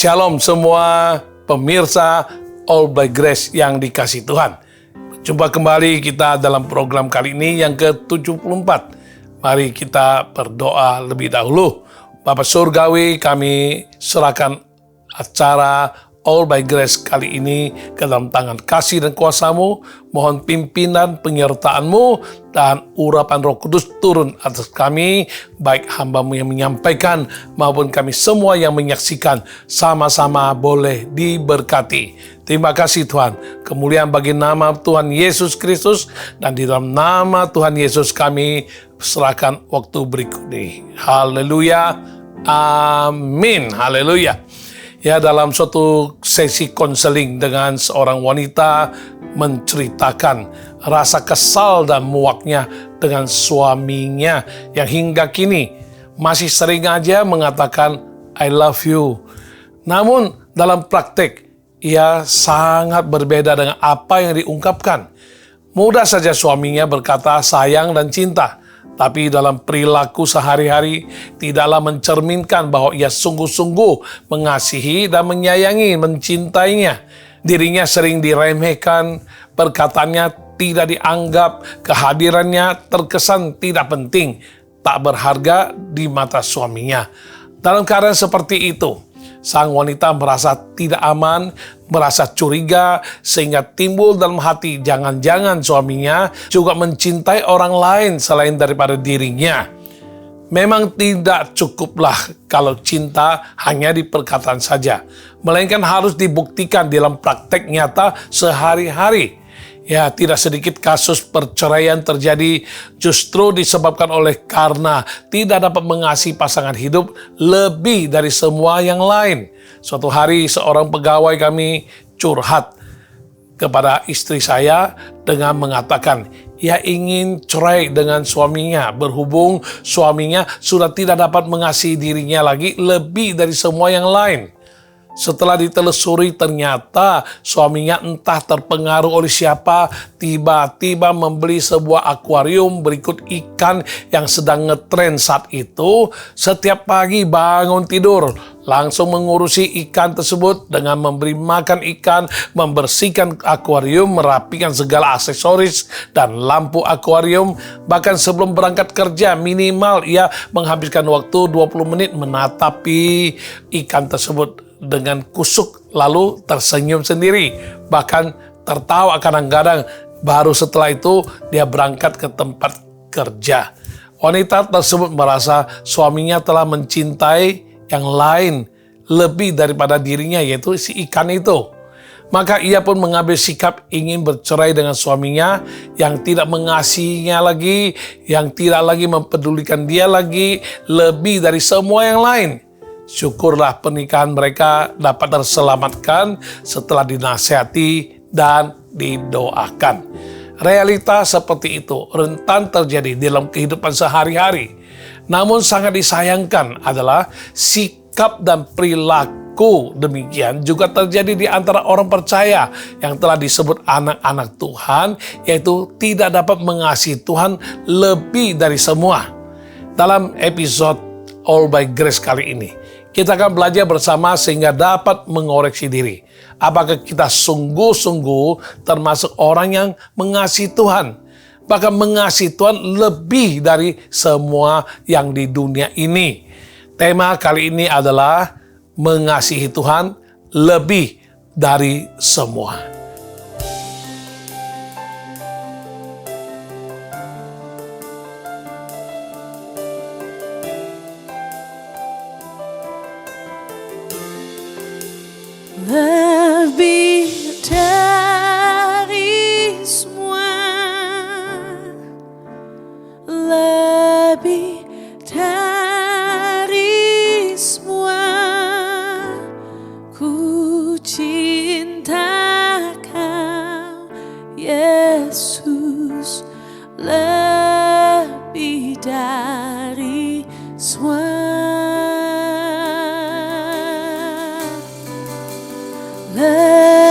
Shalom semua pemirsa All by Grace yang dikasihi Tuhan. Jumpa kembali kita dalam program kali ini yang ke-74. Mari kita berdoa lebih dahulu. Bapa Surgawi, kami serahkan acara All by Grace kali ini ke dalam tangan kasih dan kuasa-Mu. Mohon pimpinan penyertaan-Mu dan urapan Roh Kudus turun atas kami, baik hamba-Mu yang menyampaikan maupun kami semua yang menyaksikan, sama-sama boleh diberkati. Terima kasih Tuhan. Kemuliaan bagi nama Tuhan Yesus Kristus, dan di dalam nama Tuhan Yesus kami serahkan waktu berikut ini. Haleluya. Amin. Haleluya. Ya, dalam suatu sesi konseling dengan seorang wanita menceritakan rasa kesal dan muaknya dengan suaminya yang hingga kini masih sering aja mengatakan I love you. Namun dalam praktek ia sangat berbeda dengan apa yang diungkapkan. Mudah saja suaminya berkata sayang dan cinta, tapi dalam perilaku sehari-hari tidaklah mencerminkan bahwa ia sungguh-sungguh mengasihi dan menyayangi, mencintainya. Dirinya sering diremehkan, perkataannya tidak dianggap, kehadirannya terkesan tidak penting, tak berharga di mata suaminya. Dalam keadaan seperti itu, sang wanita merasa tidak aman, merasa curiga, sehingga timbul dalam hati jangan-jangan suaminya juga mencintai orang lain selain daripada dirinya. Memang tidak cukuplah kalau cinta hanya di perkataan saja, melainkan harus dibuktikan dalam praktek nyata sehari-hari. Ya, tidak sedikit kasus perceraian terjadi justru disebabkan oleh karena tidak dapat mengasihi pasangan hidup lebih dari semua yang lain. Suatu hari seorang pegawai kami curhat kepada istri saya dengan mengatakan ia ingin cerai dengan suaminya, berhubung suaminya sudah tidak dapat mengasihi dirinya lagi lebih dari semua yang lain. Setelah ditelusuri ternyata suaminya entah terpengaruh oleh siapa, tiba-tiba membeli sebuah akuarium berikut ikan yang sedang ngetren saat itu. Setiap pagi bangun tidur langsung mengurusi ikan tersebut dengan memberi makan ikan, membersihkan akuarium, merapikan segala aksesoris dan lampu akuarium. Bahkan sebelum berangkat kerja minimal ia menghabiskan waktu 20 menit menatapi ikan tersebut dengan kusuk, lalu tersenyum sendiri, bahkan tertawa kadang-kadang. Baru setelah itu dia berangkat ke tempat kerja. Wanita tersebut merasa suaminya telah mencintai yang lain lebih daripada dirinya, yaitu si ikan itu. Maka ia pun mengambil sikap ingin bercerai dengan suaminya yang tidak mengasihinya lagi, yang tidak lagi mempedulikan dia lagi lebih dari semua yang lain. Syukurlah pernikahan mereka dapat terselamatkan setelah dinasihati dan didoakan. Realita seperti itu rentan terjadi dalam kehidupan sehari-hari. Namun sangat disayangkan adalah sikap dan perilaku demikian juga terjadi di antara orang percaya yang telah disebut anak-anak Tuhan, yaitu tidak dapat mengasihi Tuhan lebih dari semua. Dalam episode All by Grace kali ini, kita akan belajar bersama sehingga dapat mengoreksi diri. Apakah kita sungguh-sungguh termasuk orang yang mengasihi Tuhan? Bahkan mengasihi Tuhan lebih dari semua yang di dunia ini. Tema kali ini adalah mengasihi Tuhan lebih dari semua. Lebih dari semua, lebih dari semua, ku cinta Kau, Yesus, lebih dari semua. Lebih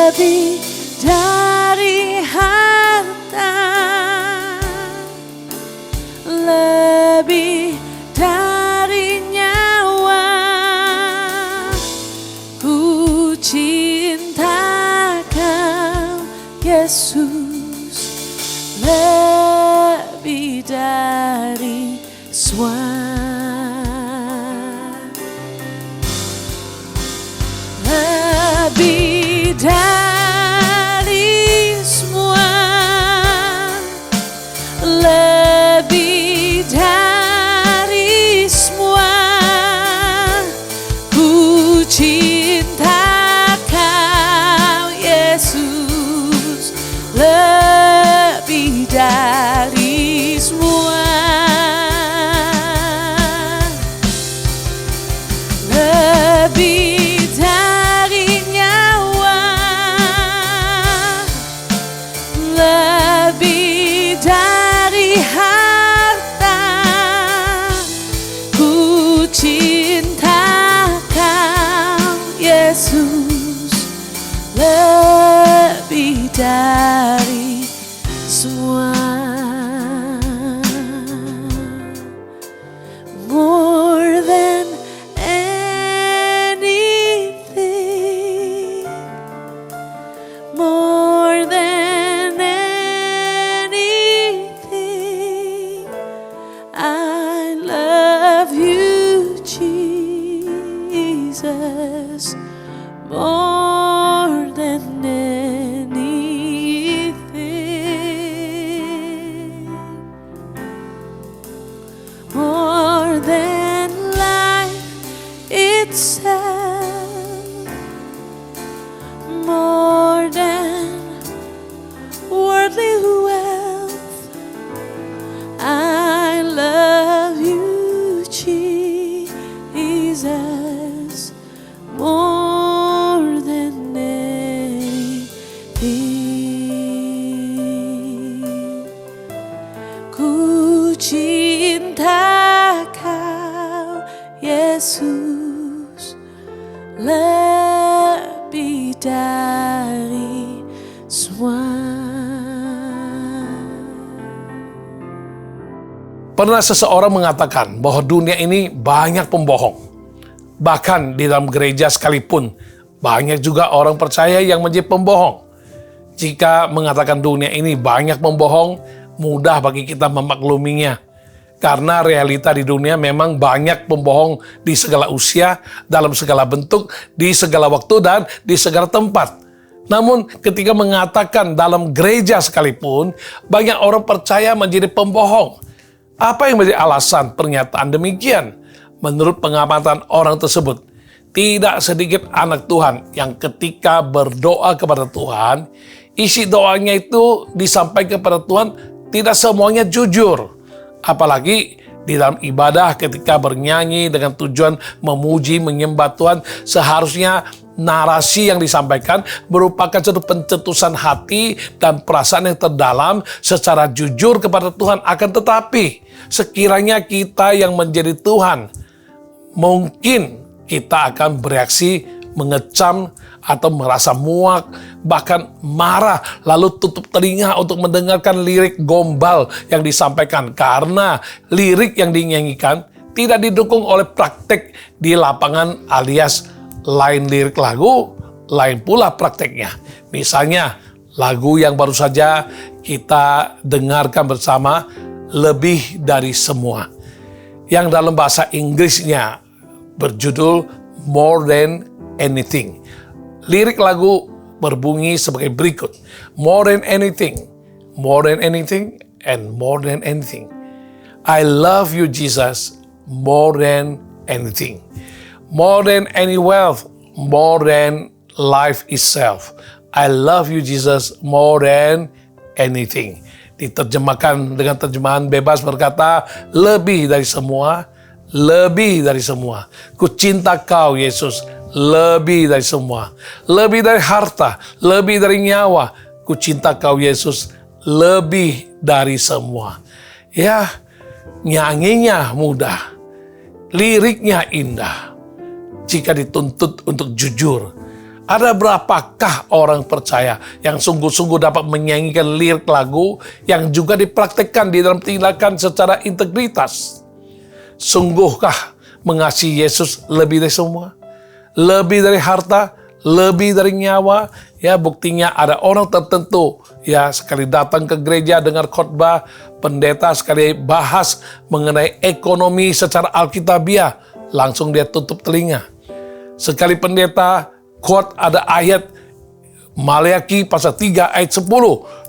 Jesus more than anything, more than life itself, more than worldly wealth. I love you, Jesus, more than anything. Ku cinta Kau, Yesus, lebih dari semua. Pernah seseorang mengatakan bahwa dunia ini banyak pembohong. Bahkan di dalam gereja sekalipun, banyak juga orang percaya yang menjadi pembohong. Jika mengatakan dunia ini banyak pembohong, mudah bagi kita memakluminya. Karena realita di dunia memang banyak pembohong di segala usia, dalam segala bentuk, di segala waktu, dan di segala tempat. Namun ketika mengatakan dalam gereja sekalipun, banyak orang percaya menjadi pembohong. Apa yang menjadi alasan pernyataan demikian? Menurut pengamatan orang tersebut, tidak sedikit anak Tuhan yang ketika berdoa kepada Tuhan, isi doanya itu disampaikan kepada Tuhan tidak semuanya jujur. Apalagi di dalam ibadah ketika bernyanyi dengan tujuan memuji, menyembah Tuhan, seharusnya narasi yang disampaikan merupakan satu pencetusan hati dan perasaan yang terdalam secara jujur kepada Tuhan. Akan tetapi, sekiranya kita yang menjadi Tuhan, mungkin kita akan bereaksi mengecam atau merasa muak, bahkan marah, lalu tutup telinga untuk mendengarkan lirik gombal yang disampaikan karena lirik yang dinyanyikan tidak didukung oleh praktek di lapangan, alias lain lirik lagu, lain pula prakteknya. Misalnya lagu yang baru saja kita dengarkan bersama, Lebih Dari Semua, yang dalam bahasa Inggrisnya berjudul More Than Anything. Lirik lagu berbunyi sebagai berikut: more than anything, and more than anything. I love you, Jesus, more than anything. More than any wealth, more than life itself. I love you, Jesus, more than anything. Diterjemahkan dengan terjemahan bebas berkata, lebih dari semua, lebih dari semua. Ku cinta Kau, Yesus, lebih dari semua. Lebih dari harta, lebih dari nyawa. Ku cinta Kau, Yesus, lebih dari semua. Ya, nyanyinya mudah, liriknya indah. Jika dituntut untuk jujur, ada berapakah orang percaya yang sungguh-sungguh dapat menyanyikan lirik lagu yang juga dipraktekkan di dalam tindakan secara integritas? Sungguhkah mengasihi Yesus lebih dari semua? Lebih dari harta, lebih dari nyawa? Ya, buktinya ada orang tertentu ya sekali datang ke gereja dengar khotbah pendeta, sekali bahas mengenai ekonomi secara alkitabiah, langsung dia tutup telinga. Sekali pendeta quote ada ayat Maleakhi pasal 3 ayat 10,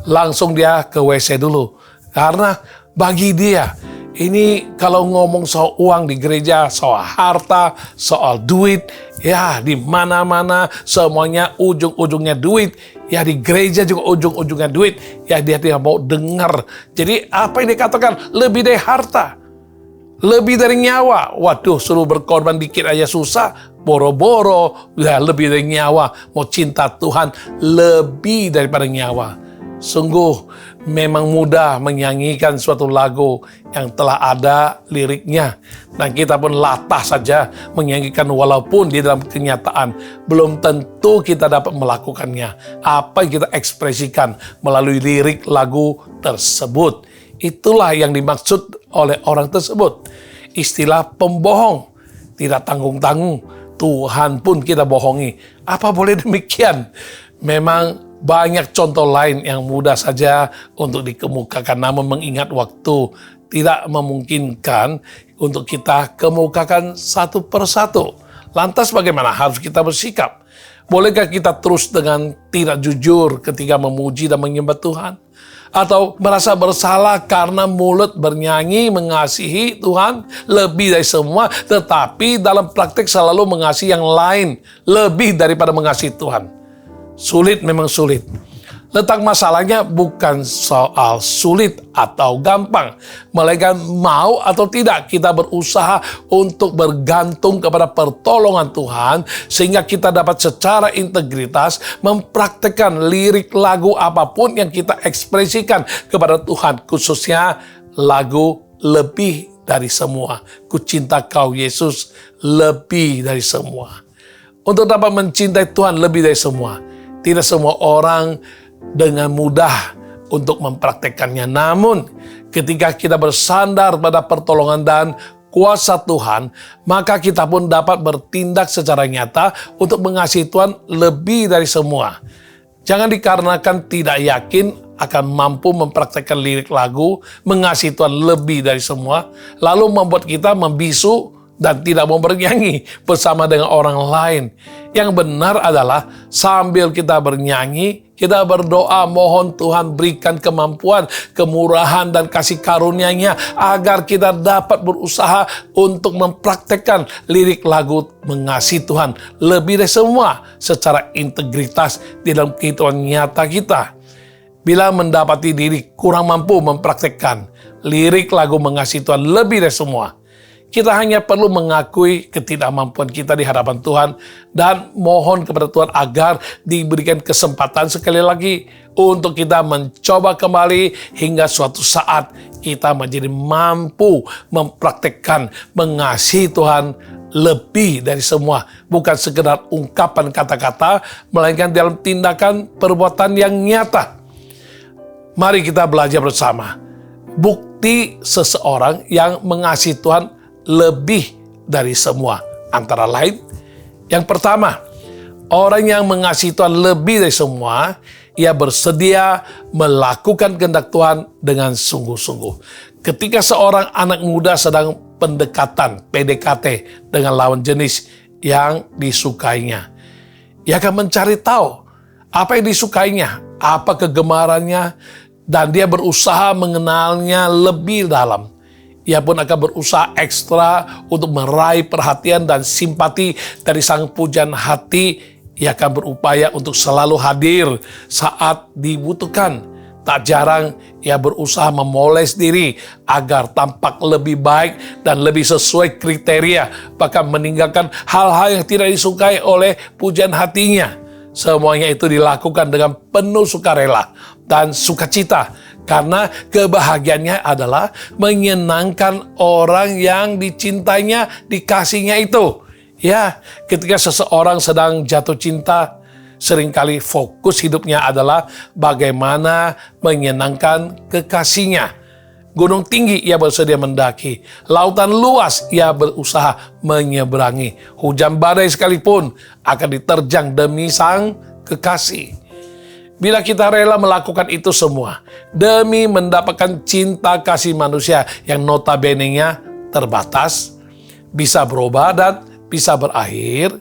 langsung dia ke WC dulu. Karena bagi dia, ini kalau ngomong soal uang di gereja, soal harta, soal duit, ya di mana-mana semuanya ujung-ujungnya duit. Ya di gereja juga ujung-ujungnya duit. Ya dia tidak mau dengar. Jadi apa yang dikatakan? Lebih dari harta, lebih dari nyawa. Waduh, suruh berkorban dikit aja susah. Boro-boro, ya lebih dari nyawa. Mau cinta Tuhan lebih daripada nyawa. Sungguh memang mudah menyanyikan suatu lagu yang telah ada liriknya. Dan kita pun latah saja menyanyikan walaupun di dalam kenyataan belum tentu kita dapat melakukannya. Apa yang kita ekspresikan melalui lirik lagu tersebut. Itulah yang dimaksud oleh orang tersebut. Istilah pembohong. Tidak tanggung-tanggung. Tuhan pun kita bohongi. Apa boleh demikian? Memang banyak contoh lain yang mudah saja untuk dikemukakan. Namun mengingat waktu tidak memungkinkan untuk kita kemukakan satu persatu. Lantas bagaimana harus kita bersikap? Bolehkah kita terus dengan tidak jujur ketika memuji dan menyembah Tuhan? Atau merasa bersalah karena mulut bernyanyi mengasihi Tuhan lebih dari semua, tetapi dalam praktik selalu mengasihi yang lain lebih daripada mengasihi Tuhan? Sulit, memang sulit. Letak masalahnya bukan soal sulit atau gampang, melainkan mau atau tidak kita berusaha untuk bergantung kepada pertolongan Tuhan, sehingga kita dapat secara integritas mempraktekkan lirik lagu apapun yang kita ekspresikan kepada Tuhan, khususnya lagu lebih dari semua. Ku cinta Kau Yesus lebih dari semua. Untuk dapat mencintai Tuhan lebih dari semua, tidak semua orang dengan mudah untuk mempraktekannya. Namun, ketika kita bersandar pada pertolongan dan kuasa Tuhan, maka kita pun dapat bertindak secara nyata untuk mengasihi Tuhan lebih dari semua. Jangan dikarenakan tidak yakin akan mampu mempraktekkan lirik lagu mengasihi Tuhan lebih dari semua, lalu membuat kita membisu dan tidak mau bernyanyi bersama dengan orang lain. Yang benar adalah sambil kita bernyanyi, kita berdoa mohon Tuhan berikan kemampuan, kemurahan, dan kasih karunia-Nya agar kita dapat berusaha untuk mempraktekkan lirik lagu mengasihi Tuhan lebih dari semua secara integritas di dalam kehidupan nyata kita. Bila mendapati diri kurang mampu mempraktekkan lirik lagu mengasihi Tuhan lebih dari semua, kita hanya perlu mengakui ketidakmampuan kita di hadapan Tuhan dan mohon kepada Tuhan agar diberikan kesempatan sekali lagi untuk kita mencoba kembali hingga suatu saat kita menjadi mampu mempraktekkan mengasihi Tuhan lebih dari semua. Bukan sekedar ungkapan kata-kata, melainkan dalam tindakan perbuatan yang nyata. Mari kita belajar bersama bukti seseorang yang mengasihi Tuhan lebih dari semua. Antara lain, yang pertama, orang yang mengasihi Tuhan lebih dari semua, ia bersedia melakukan kehendak Tuhan dengan sungguh-sungguh. Ketika seorang anak muda sedang pendekatan, PDKT, dengan lawan jenis yang disukainya, ia akan mencari tahu apa yang disukainya, apa kegemarannya, dan dia berusaha mengenalnya lebih dalam. Ia pun akan berusaha ekstra untuk meraih perhatian dan simpati dari sang pujaan hati. Ia akan berupaya untuk selalu hadir saat dibutuhkan. Tak jarang ia berusaha memoles diri agar tampak lebih baik dan lebih sesuai kriteria, bahkan meninggalkan hal-hal yang tidak disukai oleh pujaan hatinya. Semuanya itu dilakukan dengan penuh sukarela dan sukacita, karena kebahagiaannya adalah menyenangkan orang yang dicintainya, dikasihnya itu. Ya, ketika seseorang sedang jatuh cinta, seringkali fokus hidupnya adalah bagaimana menyenangkan kekasihnya. Gunung tinggi ia bersedia mendaki, lautan luas ia berusaha menyeberangi, hujan badai sekalipun akan diterjang demi sang kekasih. Bila kita rela melakukan itu semua demi mendapatkan cinta kasih manusia yang notabene-nya terbatas, bisa berubah dan bisa berakhir,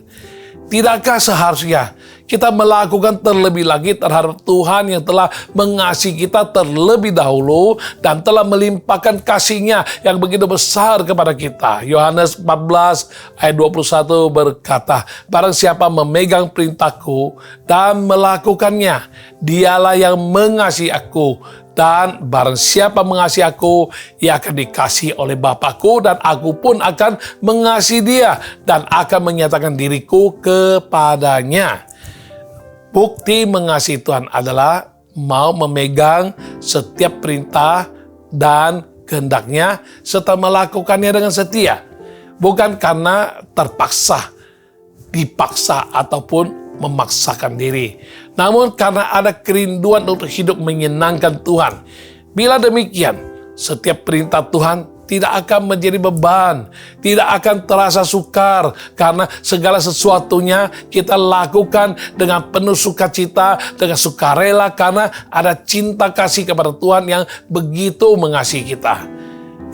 tidakkah seharusnya kita melakukan terlebih lagi terhadap Tuhan yang telah mengasihi kita terlebih dahulu dan telah melimpahkan kasih-Nya yang begitu besar kepada kita. Yohanes 14 ayat 21 berkata, barang siapa memegang perintahku dan melakukannya, dialah yang mengasihi aku. Dan barang siapa mengasihi aku, ia akan dikasihi oleh Bapakku, dan aku pun akan mengasihi dia dan akan menyatakan diriku kepadanya. Bukti mengasihi Tuhan adalah mau memegang setiap perintah dan kehendak-Nya serta melakukannya dengan setia. Bukan karena terpaksa, dipaksa, ataupun memaksakan diri, namun karena ada kerinduan untuk hidup menyenangkan Tuhan. Bila demikian, setiap perintah Tuhan tidak akan menjadi beban, tidak akan terasa sukar, karena segala sesuatunya kita lakukan dengan penuh sukacita, dengan sukarela, karena ada cinta kasih kepada Tuhan yang begitu mengasihi kita.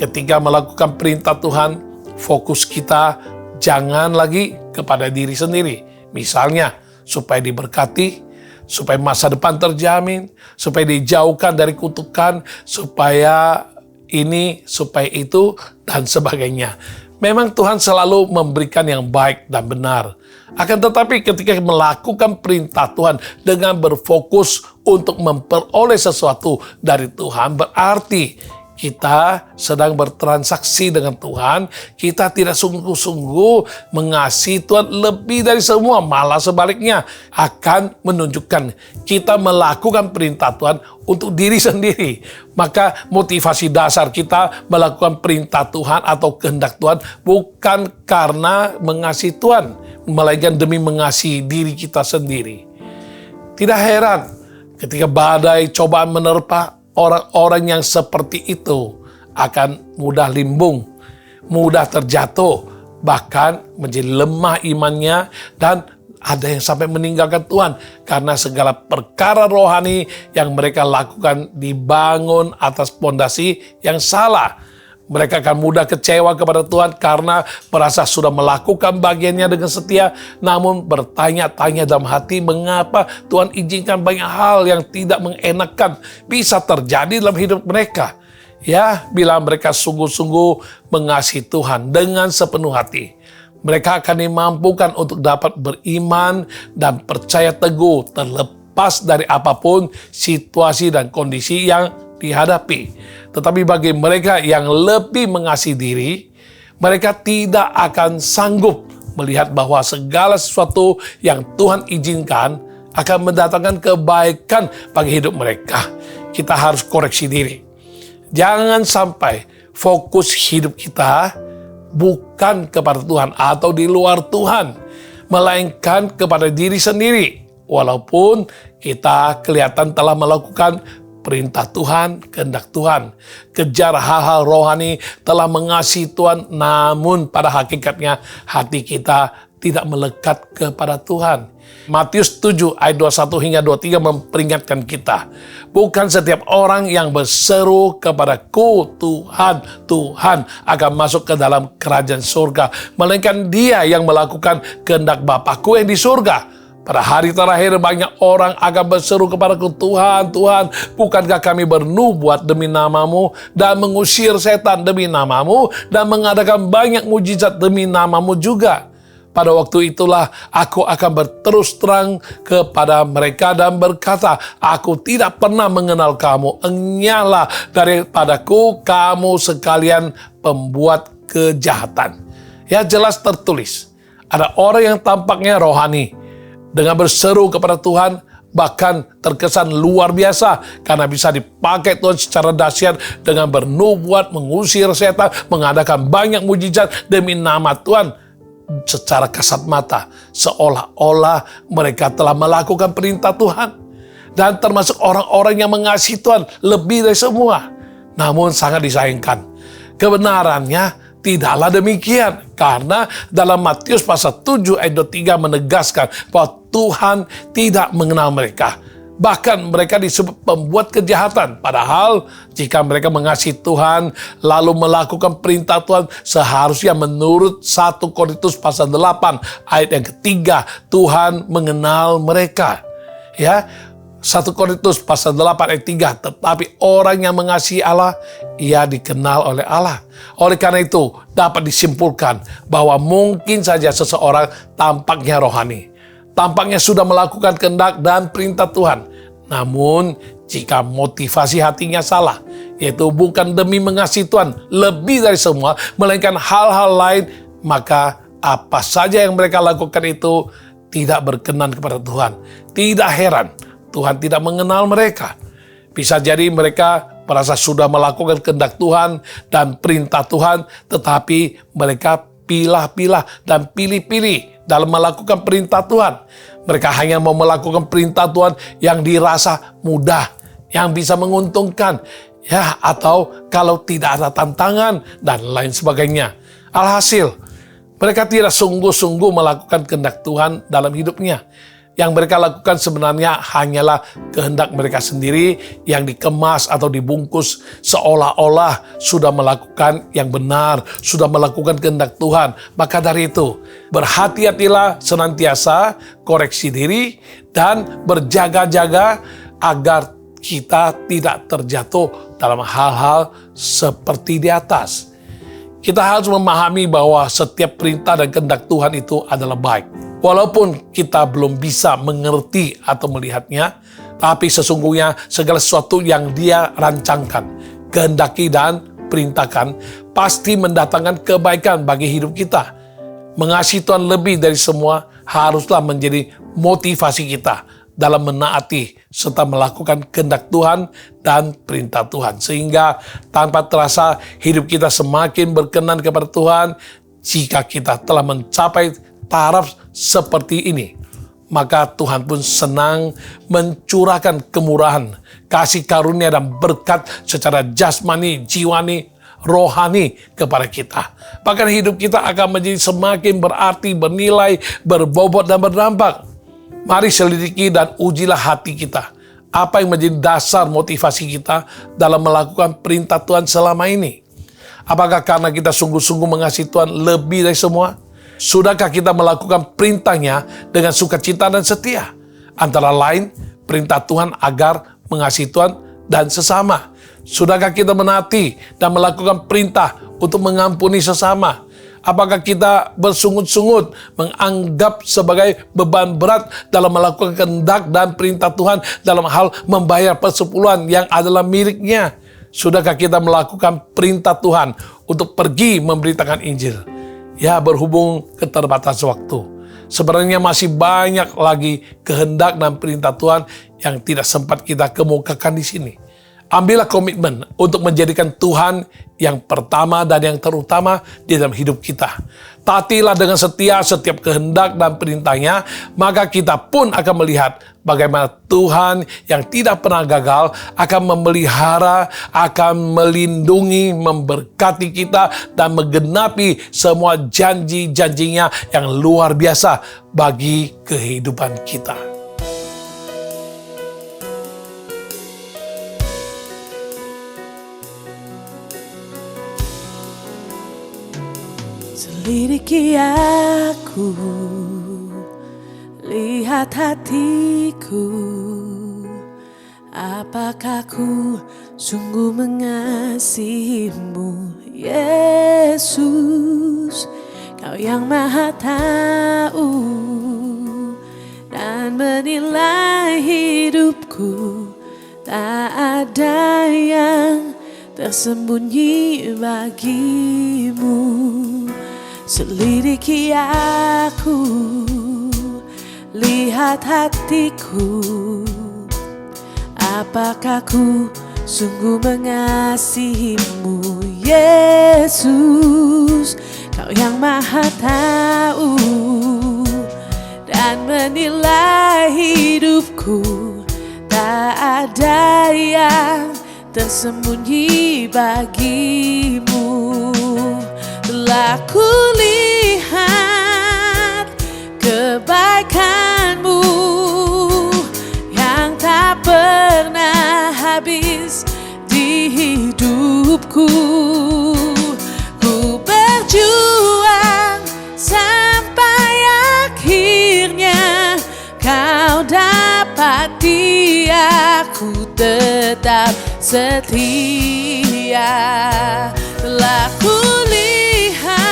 Ketika melakukan perintah Tuhan, fokus kita Jangan lagi kepada diri sendiri. Misalnya, supaya diberkati, supaya masa depan terjamin, supaya dijauhkan dari kutukan, supaya ini, supaya itu, dan sebagainya. Memang Tuhan selalu memberikan yang baik dan benar. Akan tetapi ketika melakukan perintah Tuhan dengan berfokus untuk memperoleh sesuatu dari Tuhan, berarti kita sedang bertransaksi dengan Tuhan. Kita tidak sungguh-sungguh mengasihi Tuhan lebih dari semua. Malah sebaliknya akan menunjukkan kita melakukan perintah Tuhan untuk diri sendiri. Maka motivasi dasar kita melakukan perintah Tuhan atau kehendak Tuhan bukan karena mengasihi Tuhan, melainkan demi mengasihi diri kita sendiri. Tidak heran ketika badai cobaan menerpa, orang-orang yang seperti itu akan mudah limbung, mudah terjatuh, bahkan menjadi lemah imannya, dan ada yang sampai meninggalkan Tuhan karena segala perkara rohani yang mereka lakukan dibangun atas pondasi yang salah. Mereka akan mudah kecewa kepada Tuhan karena merasa sudah melakukan bagiannya dengan setia, namun bertanya-tanya dalam hati mengapa Tuhan izinkan banyak hal yang tidak mengenakan bisa terjadi dalam hidup mereka. Ya, bila mereka sungguh-sungguh mengasihi Tuhan dengan sepenuh hati, mereka akan dimampukan untuk dapat beriman dan percaya teguh terlepas dari apapun situasi dan kondisi yang dihadapi. Tetapi bagi mereka yang lebih mengasihi diri, mereka tidak akan sanggup melihat bahwa segala sesuatu yang Tuhan izinkan akan mendatangkan kebaikan bagi hidup mereka. Kita harus koreksi diri. Jangan sampai fokus hidup kita bukan kepada Tuhan atau di luar Tuhan, melainkan kepada diri sendiri. Walaupun kita kelihatan telah melakukan perintah Tuhan, kehendak Tuhan, kejar hal-hal rohani, telah mengasihi Tuhan, namun pada hakikatnya hati kita tidak melekat kepada Tuhan. Matius 7 ayat 21 hingga 23 memperingatkan kita, bukan setiap orang yang berseru kepadaku Tuhan, Tuhan akan masuk ke dalam kerajaan surga, melainkan dia yang melakukan kehendak Bapa-Ku yang di surga. Pada hari terakhir banyak orang akan berseru kepadaku, Tuhan, Tuhan, bukankah kami bernubuat demi namamu dan mengusir setan demi namamu dan mengadakan banyak mujizat demi namamu juga? Pada waktu itulah aku akan berterus terang kepada mereka dan berkata, aku tidak pernah mengenal kamu, enyahlah daripadaku kamu sekalian pembuat kejahatan. Ya, jelas tertulis, ada orang yang tampaknya rohani, dengan berseru kepada Tuhan, bahkan terkesan luar biasa karena bisa dipakai Tuhan secara dahsyat dengan bernubuat, mengusir setan, mengadakan banyak mujizat demi nama Tuhan. Secara kasat mata, seolah-olah mereka telah melakukan perintah Tuhan. Dan termasuk orang-orang yang mengasihi Tuhan lebih dari semua. Namun sangat disayangkan, kebenarannya tidaklah demikian. Karena dalam Matius pasal 7 ayat 23 menegaskan bahwa Tuhan tidak mengenal mereka. Bahkan mereka disebut pembuat kejahatan. Padahal jika mereka mengasihi Tuhan lalu melakukan perintah Tuhan, seharusnya menurut 1 Korintus pasal 8 ayat yang ketiga, Tuhan mengenal mereka. Ya, 1 Korintus pasal 8 ayat 3, tetapi orang yang mengasihi Allah, ia dikenal oleh Allah. Oleh karena itu, dapat disimpulkan bahwa mungkin saja seseorang tampaknya rohani, tampaknya sudah melakukan kehendak dan perintah Tuhan. Namun, jika motivasi hatinya salah, yaitu bukan demi mengasihi Tuhan lebih dari semua, melainkan hal-hal lain, maka apa saja yang mereka lakukan itu tidak berkenan kepada Tuhan. Tidak heran Tuhan tidak mengenal mereka. Bisa jadi mereka merasa sudah melakukan kehendak Tuhan dan perintah Tuhan, tetapi mereka pilah-pilah dan pilih-pilih dalam melakukan perintah Tuhan. Mereka hanya mau melakukan perintah Tuhan yang dirasa mudah, yang bisa menguntungkan, ya, atau kalau tidak ada tantangan dan lain sebagainya. Alhasil, mereka tidak sungguh-sungguh melakukan kehendak Tuhan dalam hidupnya. Yang mereka lakukan sebenarnya hanyalah kehendak mereka sendiri yang dikemas atau dibungkus seolah-olah sudah melakukan yang benar, sudah melakukan kehendak Tuhan. Maka dari itu, berhati-hatilah senantiasa, koreksi diri, dan berjaga-jaga agar kita tidak terjatuh dalam hal-hal seperti di atas. Kita harus memahami bahwa setiap perintah dan kehendak Tuhan itu adalah baik. Walaupun kita belum bisa mengerti atau melihatnya, tapi sesungguhnya segala sesuatu yang Dia rancangkan, kehendaki dan perintahkan pasti mendatangkan kebaikan bagi hidup kita. Mengasihi Tuhan lebih dari semua haruslah menjadi motivasi kita dalam menaati serta melakukan kehendak Tuhan dan perintah Tuhan. Sehingga tanpa terasa hidup kita semakin berkenan kepada Tuhan jika kita telah mencapai taraf seperti ini. Maka Tuhan pun senang mencurahkan kemurahan, kasih karunia dan berkat secara jasmani, jiwani, rohani kepada kita. Bahkan hidup kita akan menjadi semakin berarti, bernilai, berbobot dan berdampak. Mari selidiki dan ujilah hati kita. Apa yang menjadi dasar motivasi kita dalam melakukan perintah Tuhan selama ini? Apakah karena kita sungguh-sungguh mengasihi Tuhan lebih dari semua? Sudahkah kita melakukan perintahnya dengan sukacita dan setia? Antara lain, perintah Tuhan agar mengasihi Tuhan dan sesama. Sudahkah kita menaati dan melakukan perintah untuk mengampuni sesama? Apakah kita bersungut-sungut menganggap sebagai beban berat dalam melakukan kehendak dan perintah Tuhan dalam hal membayar persepuluhan yang adalah miliknya? Sudahkah kita melakukan perintah Tuhan untuk pergi memberitakan Injil? Ya, berhubung keterbatasan waktu, sebenarnya masih banyak lagi kehendak dan perintah Tuhan yang tidak sempat kita kemukakan di sini. Ambillah komitmen untuk menjadikan Tuhan yang pertama dan yang terutama di dalam hidup kita. Taatilah dengan setia setiap kehendak dan perintahnya, maka kita pun akan melihat bagaimana Tuhan yang tidak pernah gagal akan memelihara, akan melindungi, memberkati kita, dan menggenapi semua janji-janjinya yang luar biasa bagi kehidupan kita. Selidiki aku, lihat hatiku, apakah ku sungguh mengasihimu, Yesus, Kau yang Maha Tahu dan menilai hidupku, tak ada yang tersembunyi bagimu. Selidiki aku, lihat hatiku, apakah ku sungguh mengasihimu, Yesus, Kau yang Maha Tahu dan menilai hidupku, tak ada yang tersembunyi bagimu. Telah kulihat kebaikan-Mu yang tak pernah habis di hidupku. Ku berjuang sampai akhirnya Kau dapati aku tetap setia. Telah kulihat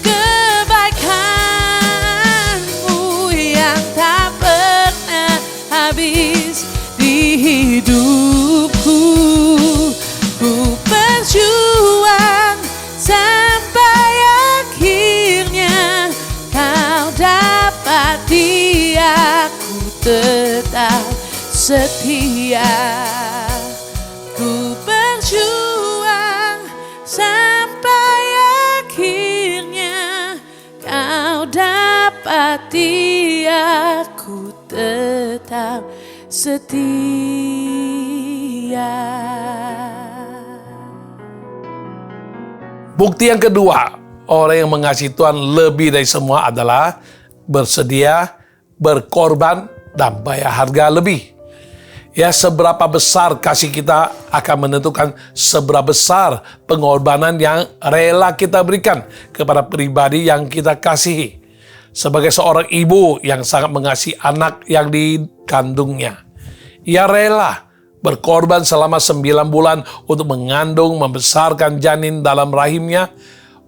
kebaikan-Mu yang tak pernah habis di hidupku. Ku berjuang sampai akhirnya Kau dapati aku tetap setia. Ku berjuang sampai akhirnya Kau dapati aku tetap setia. Bukti yang kedua, orang yang mengasihi Tuhan lebih dari semua adalah bersedia berkorban dan bayar harga lebih. Ya, seberapa besar kasih kita akan menentukan seberapa besar pengorbanan yang rela kita berikan kepada pribadi yang kita kasihi. Sebagai seorang ibu yang sangat mengasihi anak yang dikandungnya, ia rela berkorban selama 9 bulan untuk mengandung, membesarkan janin dalam rahimnya.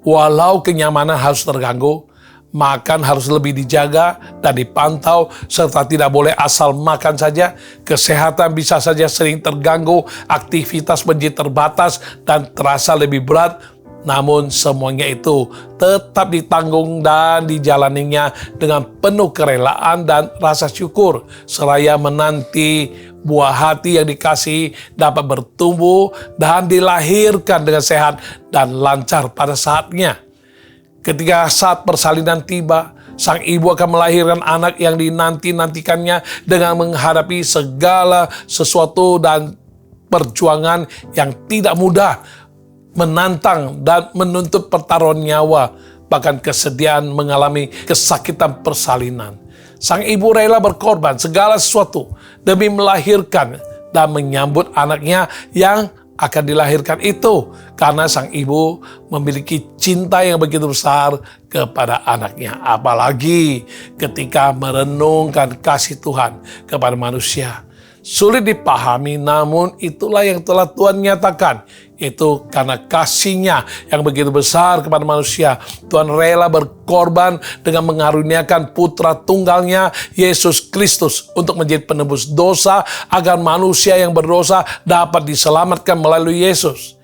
Walau kenyamanan harus terganggu, makan harus lebih dijaga dan dipantau, serta tidak boleh asal makan saja. Kesehatan bisa saja sering terganggu, aktivitas menjadi terbatas dan terasa lebih berat. Namun semuanya itu tetap ditanggung dan dijalaninya dengan penuh kerelaan dan rasa syukur, seraya menanti buah hati yang dikasihi dapat bertumbuh dan dilahirkan dengan sehat dan lancar pada saatnya. Ketika saat persalinan tiba, sang ibu akan melahirkan anak yang dinanti-nantikannya dengan menghadapi segala sesuatu dan perjuangan yang tidak mudah, menantang dan menuntut pertaruhan nyawa, bahkan kesediaan mengalami kesakitan persalinan. Sang ibu rela berkorban segala sesuatu demi melahirkan dan menyambut anaknya yang akan dilahirkan itu, karena sang ibu memiliki cinta yang begitu besar kepada anaknya. Apalagi ketika merenungkan kasih Tuhan kepada manusia. Sulit dipahami, namun itulah yang telah Tuhan nyatakan. Itu karena kasih-Nya yang begitu besar kepada manusia, Tuhan rela berkorban dengan mengaruniakan putra tunggalnya, Yesus Kristus, untuk menjadi penebus dosa, agar manusia yang berdosa dapat diselamatkan melalui Yesus.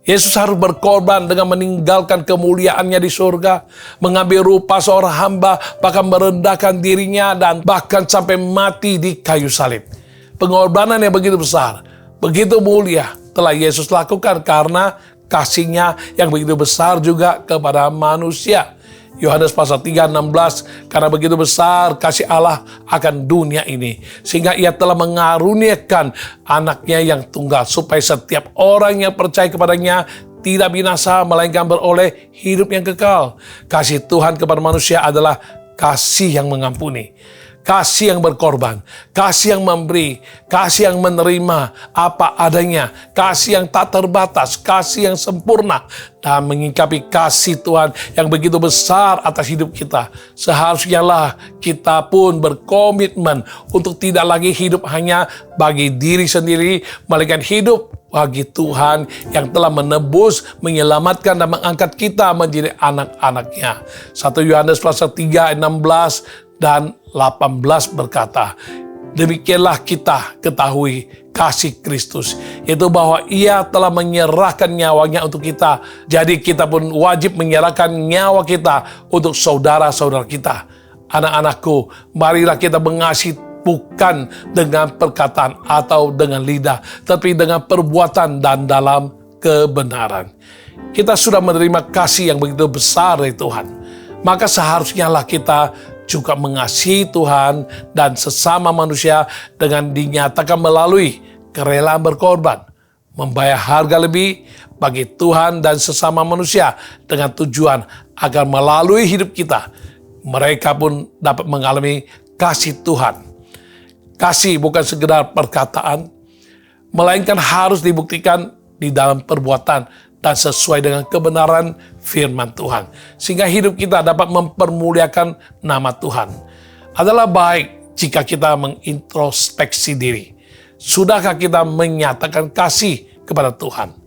Yesus harus berkorban dengan meninggalkan kemuliaannya di surga, mengambil rupa seorang hamba, bahkan merendahkan dirinya dan bahkan sampai mati di kayu salib. Pengorbanan yang begitu besar, begitu mulia telah Yesus lakukan karena kasih-Nya yang begitu besar juga kepada manusia. Yohanes pasal 3:16, karena begitu besar kasih Allah akan dunia ini, sehingga Ia telah mengaruniakan anaknya yang tunggal, supaya setiap orang yang percaya kepadanya tidak binasa, melainkan beroleh hidup yang kekal. Kasih Tuhan kepada manusia adalah kasih yang mengampuni, kasih yang berkorban, kasih yang memberi, kasih yang menerima apa adanya, kasih yang tak terbatas, kasih yang sempurna, dan mengingkapi kasih Tuhan yang begitu besar atas hidup kita. Seharusnya lah kita pun berkomitmen untuk tidak lagi hidup hanya bagi diri sendiri, melainkan hidup bagi Tuhan yang telah menebus, menyelamatkan, dan mengangkat kita menjadi anak-anak-Nya. 1 Yohanes pasal 3:16 dan 18 berkata, demikianlah kita ketahui kasih Kristus, yaitu bahwa Ia telah menyerahkan nyawanya untuk kita. Jadi kita pun wajib menyerahkan nyawa kita untuk saudara-saudara kita. Anak-anakku, marilah kita mengasihi bukan dengan perkataan atau dengan lidah, tapi dengan perbuatan dan dalam kebenaran. Kita sudah menerima kasih yang begitu besar dari Tuhan, maka seharusnya lah kita juga mengasihi Tuhan dan sesama manusia dengan dinyatakan melalui kerelaan berkorban, membayar harga lebih bagi Tuhan dan sesama manusia, dengan tujuan agar melalui hidup kita, mereka pun dapat mengalami kasih Tuhan. Kasih bukan sekedar perkataan, melainkan harus dibuktikan di dalam perbuatan dan sesuai dengan kebenaran firman Tuhan, sehingga hidup kita dapat mempermuliakan nama Tuhan. Adalah baik jika kita mengintrospeksi diri. Sudahkah kita menyatakan kasih kepada Tuhan?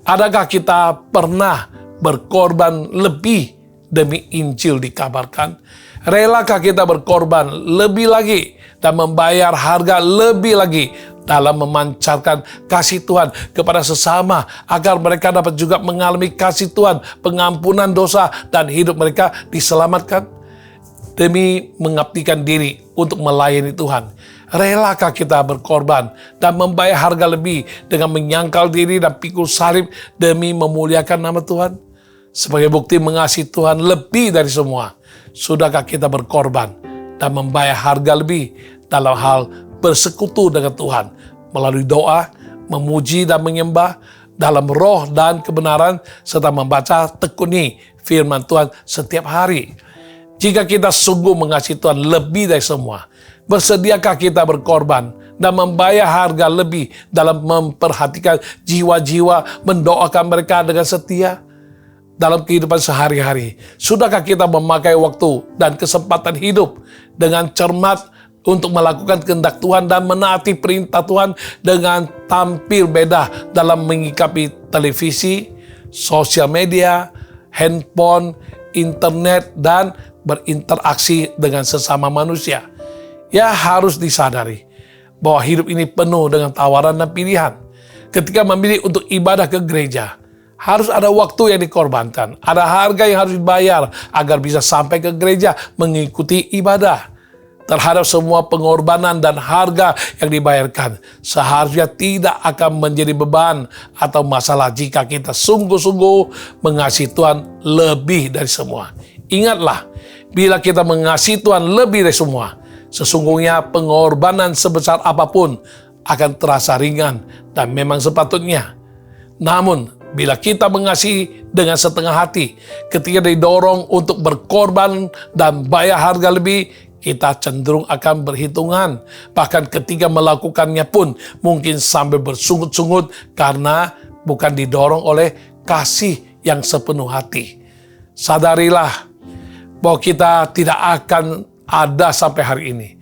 Adakah kita pernah berkorban lebih demi Injil dikabarkan? Relakah kita berkorban lebih lagi dan membayar harga lebih lagi dalam memancarkan kasih Tuhan kepada sesama, agar mereka dapat juga mengalami kasih Tuhan, pengampunan dosa, dan hidup mereka diselamatkan? Demi mengabdikan diri untuk melayani Tuhan, relakah kita berkorban dan membayar harga lebih dengan menyangkal diri dan pikul salib demi memuliakan nama Tuhan? Sebagai bukti mengasihi Tuhan lebih dari semua, sudahkah kita berkorban dan membayar harga lebih dalam hal bersekutu dengan Tuhan melalui doa, memuji dan menyembah dalam roh dan kebenaran, serta membaca tekuni firman Tuhan setiap hari? Jika kita sungguh mengasihi Tuhan lebih dari semua, bersediakah kita berkorban dan membayar harga lebih dalam memperhatikan jiwa-jiwa, mendoakan mereka dengan setia dalam kehidupan sehari-hari? Sudahkah kita memakai waktu dan kesempatan hidup dengan cermat untuk melakukan kehendak Tuhan dan menaati perintah Tuhan dengan tampil beda dalam mengikapi televisi, sosial media, handphone, internet, dan berinteraksi dengan sesama manusia? Ya, harus disadari bahwa hidup ini penuh dengan tawaran dan pilihan. Ketika memilih untuk ibadah ke gereja, harus ada waktu yang dikorbankan, ada harga yang harus dibayar agar bisa sampai ke gereja mengikuti ibadah. Terhadap semua pengorbanan dan harga yang dibayarkan, seharusnya tidak akan menjadi beban atau masalah jika kita sungguh-sungguh mengasihi Tuhan lebih dari semua. Ingatlah, bila kita mengasihi Tuhan lebih dari semua, sesungguhnya pengorbanan sebesar apapun akan terasa ringan dan memang sepatutnya. Namun, bila kita mengasihi dengan setengah hati, ketika didorong untuk berkorban dan bayar harga lebih, kita cenderung akan berhitungan. Bahkan ketika melakukannya pun mungkin sambil bersungut-sungut karena bukan didorong oleh kasih yang sepenuh hati. Sadarilah bahwa kita tidak akan ada sampai hari ini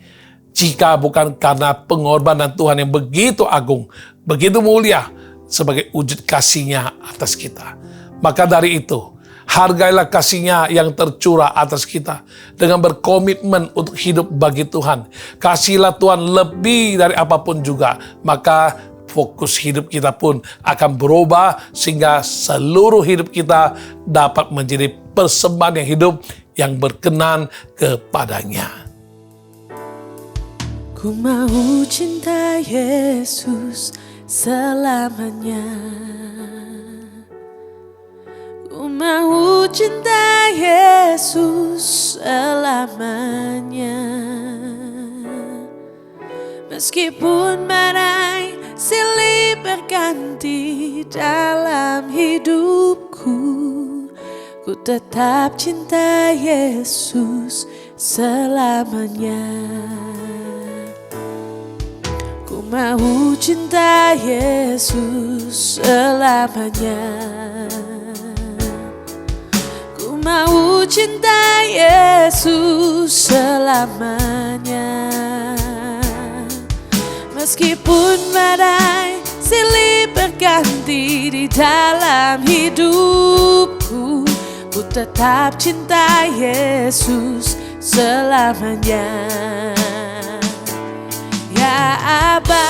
jika bukan karena pengorbanan Tuhan yang begitu agung, begitu mulia sebagai wujud kasih-Nya atas kita. Maka dari itu, hargailah kasih-Nya yang tercurah atas kita dengan berkomitmen untuk hidup bagi Tuhan. Kasihilah Tuhan lebih dari apapun juga, maka fokus hidup kita pun akan berubah sehingga seluruh hidup kita dapat menjadi persembahan yang hidup yang berkenan kepadanya. Ku mau cinta Yesus selamanya. Ku mau cinta Yesus selamanya. Meskipun badai silih berganti dalam hidupku, ku tetap cinta Yesus selamanya. Ku mau cinta Yesus selamanya. Ku mau cinta Yesus selamanya. Meskipun badai silih berganti di dalam hidupku, ku tetap cinta Yesus selamanya. Ya Aba,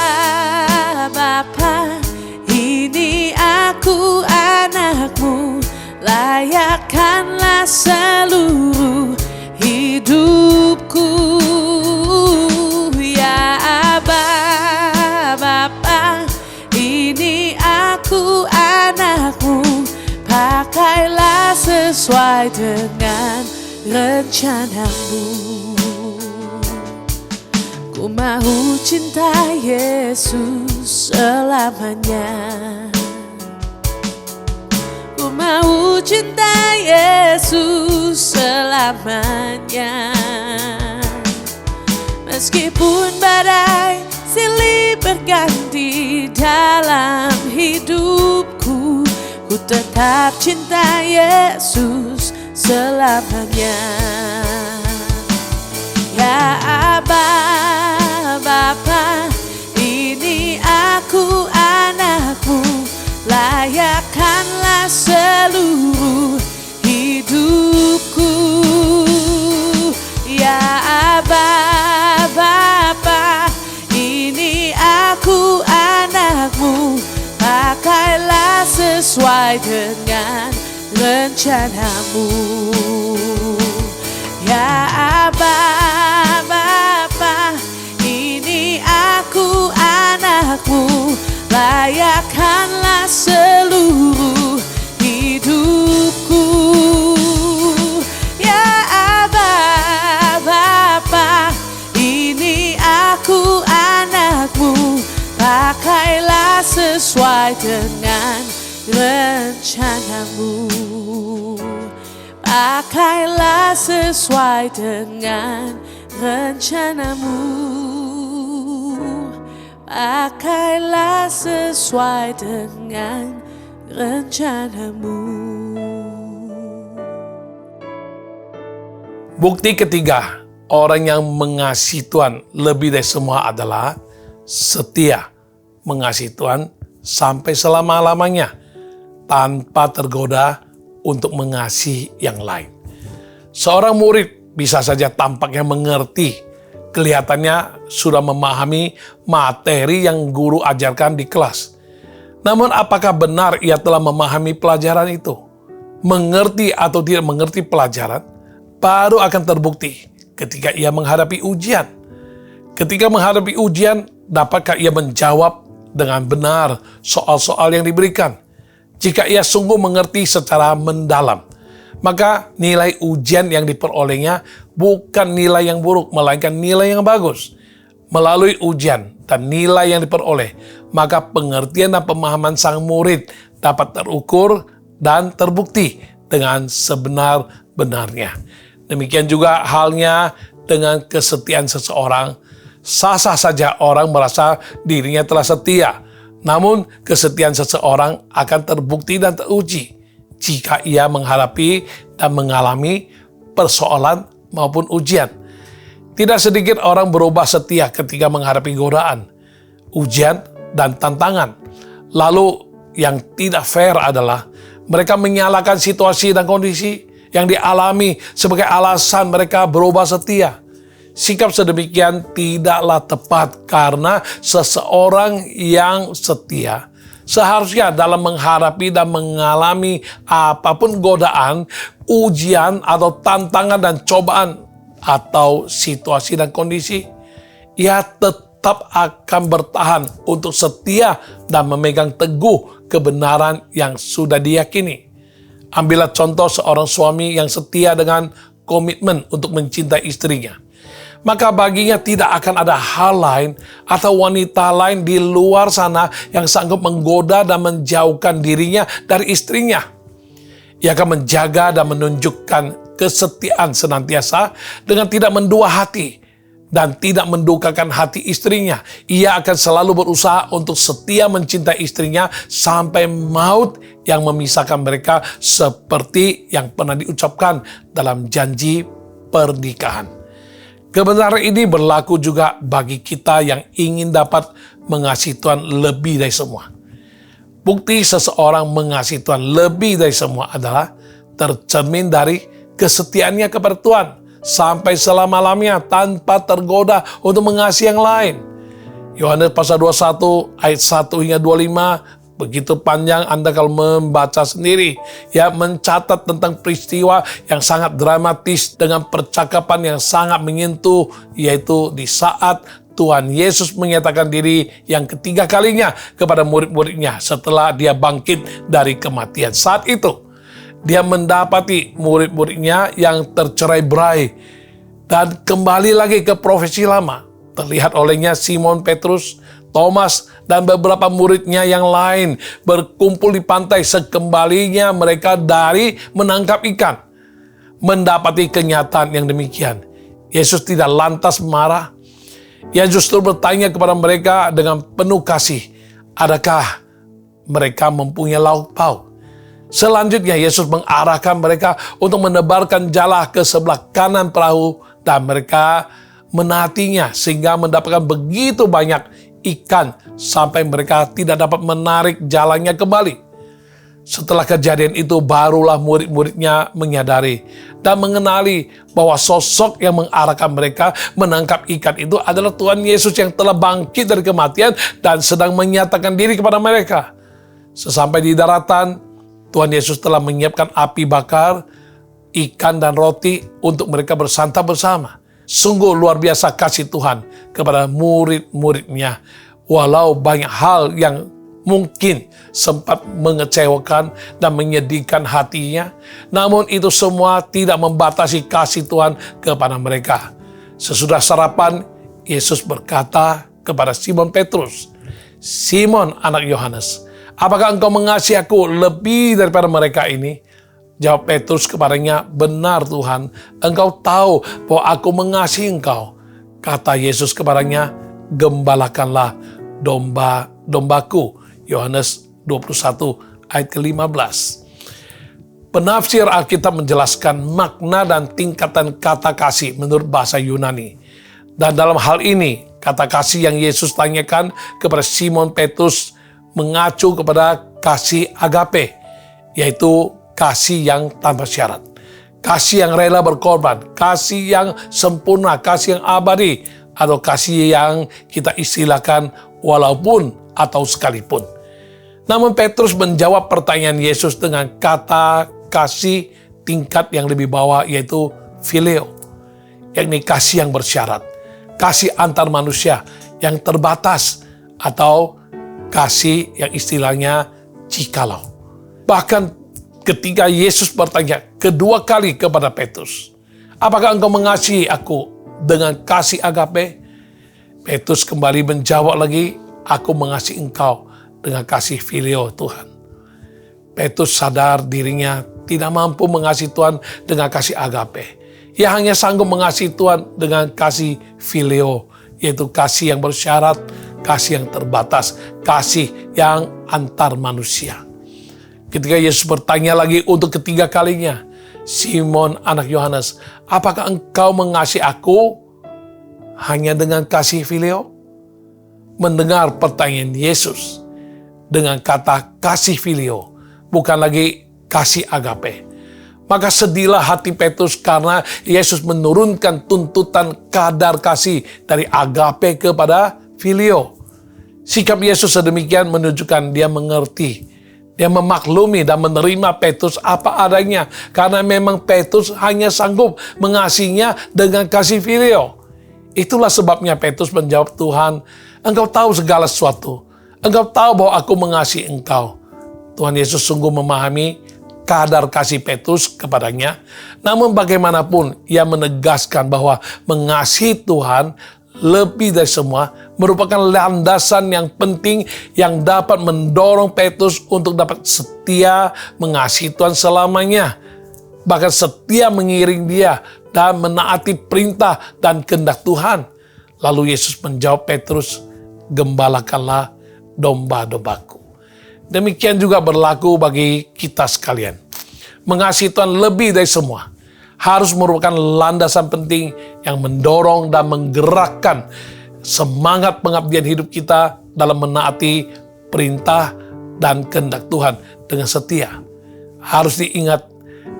Bapa, ini aku anakmu, layakkanlah seluruh hidupku. Ya Aba, Bapa, ini aku anakmu, pakailah sesuai dengan rencanamu. Ku mau cinta Yesus selamanya. Ku mau cinta Yesus selamanya. Meskipun badai silih berganti dalam hidupku, ku tetap cinta Yesus selamanya. Ya Aba, Bapa, ini aku anakmu, layakkanlah seluruh hidupku. Ya Aba, Bapa, ini aku anakmu, pakailah sesuai dengan rencanamu. Ya Aba, Bapa, ini aku anakmu, layakkanlah seluruh hidupku. Ya Aba, Bapa, ini aku anakmu, pakailah sesuai dengan rencanamu. pakailah sesuai dengan rencanamu. Pakailah sesuai dengan rencanamu. Bukti ketiga, orang yang mengasihi Tuhan lebih dari semua adalah setia mengasihi Tuhan sampai selama-lamanya tanpa tergoda untuk mengasihi yang lain. Seorang murid bisa saja tampaknya mengerti, kelihatannya sudah memahami materi yang guru ajarkan di kelas. Namun apakah benar ia telah memahami pelajaran itu? Mengerti atau tidak mengerti pelajaran baru akan terbukti ketika ia menghadapi ujian. Ketika menghadapi ujian, dapatkah ia menjawab dengan benar soal-soal yang diberikan? Jika ia sungguh mengerti secara mendalam, maka nilai ujian yang diperolehnya bukan nilai yang buruk, melainkan nilai yang bagus. Melalui ujian dan nilai yang diperoleh, maka pengertian dan pemahaman sang murid dapat terukur dan terbukti dengan sebenar-benarnya. Demikian juga halnya dengan kesetiaan seseorang. Sah-sah saja orang merasa dirinya telah setia, namun kesetiaan seseorang akan terbukti dan teruji jika ia menghadapi dan mengalami persoalan maupun ujian. Tidak sedikit orang berubah setia ketika menghadapi godaan, ujian, dan tantangan. Lalu yang tidak fair adalah mereka menyalahkan situasi dan kondisi yang dialami sebagai alasan mereka berubah setia. Sikap sedemikian tidaklah tepat karena seseorang yang setia seharusnya dalam menghadapi dan mengalami apapun godaan, ujian atau tantangan dan cobaan atau situasi dan kondisi, ia tetap akan bertahan untuk setia dan memegang teguh kebenaran yang sudah diyakini. Ambillah contoh seorang suami yang setia dengan komitmen untuk mencintai istrinya. Maka baginya tidak akan ada hal lain atau wanita lain di luar sana yang sanggup menggoda dan menjauhkan dirinya dari istrinya. Ia akan menjaga dan menunjukkan kesetiaan senantiasa dengan tidak mendua hati dan tidak mendukakan hati istrinya. Ia akan selalu berusaha untuk setia mencintai istrinya sampai maut yang memisahkan mereka, seperti yang pernah diucapkan dalam janji pernikahan. Kebenaran ini berlaku juga bagi kita yang ingin dapat mengasihi Tuhan lebih dari semua. Bukti seseorang mengasihi Tuhan lebih dari semua adalah tercermin dari kesetiaannya kepada Tuhan sampai selama-lamanya tanpa tergoda untuk mengasihi yang lain. Yohanes pasal 21 ayat 1 hingga 25, begitu panjang Anda kalau membaca sendiri, ya, mencatat tentang peristiwa yang sangat dramatis dengan percakapan yang sangat menyentuh, yaitu di saat Tuhan Yesus menyatakan diri yang ketiga kalinya kepada murid-muridnya setelah dia bangkit dari kematian. Saat itu dia mendapati murid-muridnya yang tercerai-berai dan kembali lagi ke profesi lama. Terlihat olehnya Simon Petrus, Thomas, dan beberapa muridnya yang lain berkumpul di pantai sekembalinya mereka dari menangkap ikan. Mendapati kenyataan yang demikian, Yesus tidak lantas marah. Ia justru bertanya kepada mereka dengan penuh kasih, adakah mereka mempunyai lauk pauk? Selanjutnya Yesus mengarahkan mereka untuk menebarkan jala ke sebelah kanan perahu dan mereka menaatinya sehingga mendapatkan begitu banyak ikan sampai mereka tidak dapat menarik jalannya kembali. Setelah kejadian itu barulah murid-muridnya menyadari dan mengenali bahwa sosok yang mengarahkan mereka menangkap ikan itu adalah Tuhan Yesus yang telah bangkit dari kematian dan sedang menyatakan diri kepada mereka. Sesampai di daratan, Tuhan Yesus telah menyiapkan api bakar, ikan dan roti untuk mereka bersantap bersama. Sungguh luar biasa kasih Tuhan kepada murid-muridnya. Walau banyak hal yang mungkin sempat mengecewakan dan menyedihkan hatinya, namun itu semua tidak membatasi kasih Tuhan kepada mereka. Sesudah sarapan, Yesus berkata kepada Simon Petrus, "Simon anak Yohanes, apakah engkau mengasihi aku lebih daripada mereka ini?" Jawab Petrus kepadanya, "Benar Tuhan, Engkau tahu bahwa aku mengasihi Engkau." Kata Yesus kepadanya, "Gembalakanlah domba-dombaku." Yohanes 21 ayat ke-15. Penafsir Alkitab menjelaskan makna dan tingkatan kata kasih menurut bahasa Yunani. Dan dalam hal ini, kata kasih yang Yesus tanyakan kepada Simon Petrus mengacu kepada kasih agape, yaitu kasih yang tanpa syarat. Kasih yang rela berkorban, kasih yang sempurna, kasih yang abadi, atau kasih yang kita istilahkan walaupun atau sekalipun. Namun Petrus menjawab pertanyaan Yesus dengan kata kasih tingkat yang lebih bawah, yaitu phileo, yakni kasih yang bersyarat, kasih antar manusia yang terbatas, atau kasih yang istilahnya jikalau. Bahkan ketika Yesus bertanya kedua kali kepada Petrus, "Apakah engkau mengasihi aku dengan kasih agape?" Petrus kembali menjawab lagi, "Aku mengasihi engkau dengan kasih phileo Tuhan." Petrus sadar dirinya tidak mampu mengasihi Tuhan dengan kasih agape. Ia hanya sanggup mengasihi Tuhan dengan kasih phileo, yaitu kasih yang bersyarat, kasih yang terbatas, kasih yang antar manusia. Ketika Yesus bertanya lagi untuk ketiga kalinya, "Simon anak Yohanes, apakah engkau mengasihi aku hanya dengan kasih phileo?" Mendengar pertanyaan Yesus dengan kata kasih phileo, bukan lagi kasih agape, maka sedihlah hati Petrus karena Yesus menurunkan tuntutan kadar kasih dari agape kepada phileo. Sikap Yesus sedemikian menunjukkan dia mengerti, dia memaklumi dan menerima Petrus apa adanya, karena memang Petrus hanya sanggup mengasihinya dengan kasih phileo. Itulah sebabnya Petrus menjawab, "Tuhan, Engkau tahu segala sesuatu. Engkau tahu bahwa aku mengasihi Engkau." Tuhan Yesus sungguh memahami kadar kasih Petrus kepadanya. Namun bagaimanapun ia menegaskan bahwa mengasihi Tuhan lebih dari semua merupakan landasan yang penting yang dapat mendorong Petrus untuk dapat setia mengasihi Tuhan selamanya. Bahkan setia mengiring dia dan menaati perintah dan kehendak Tuhan. Lalu Yesus menjawab Petrus, "Gembalakanlah domba-dombaku." Demikian juga berlaku bagi kita sekalian. Mengasihi Tuhan lebih dari semua harus merupakan landasan penting yang mendorong dan menggerakkan semangat pengabdian hidup kita dalam menaati perintah dan kehendak Tuhan dengan setia. Harus diingat,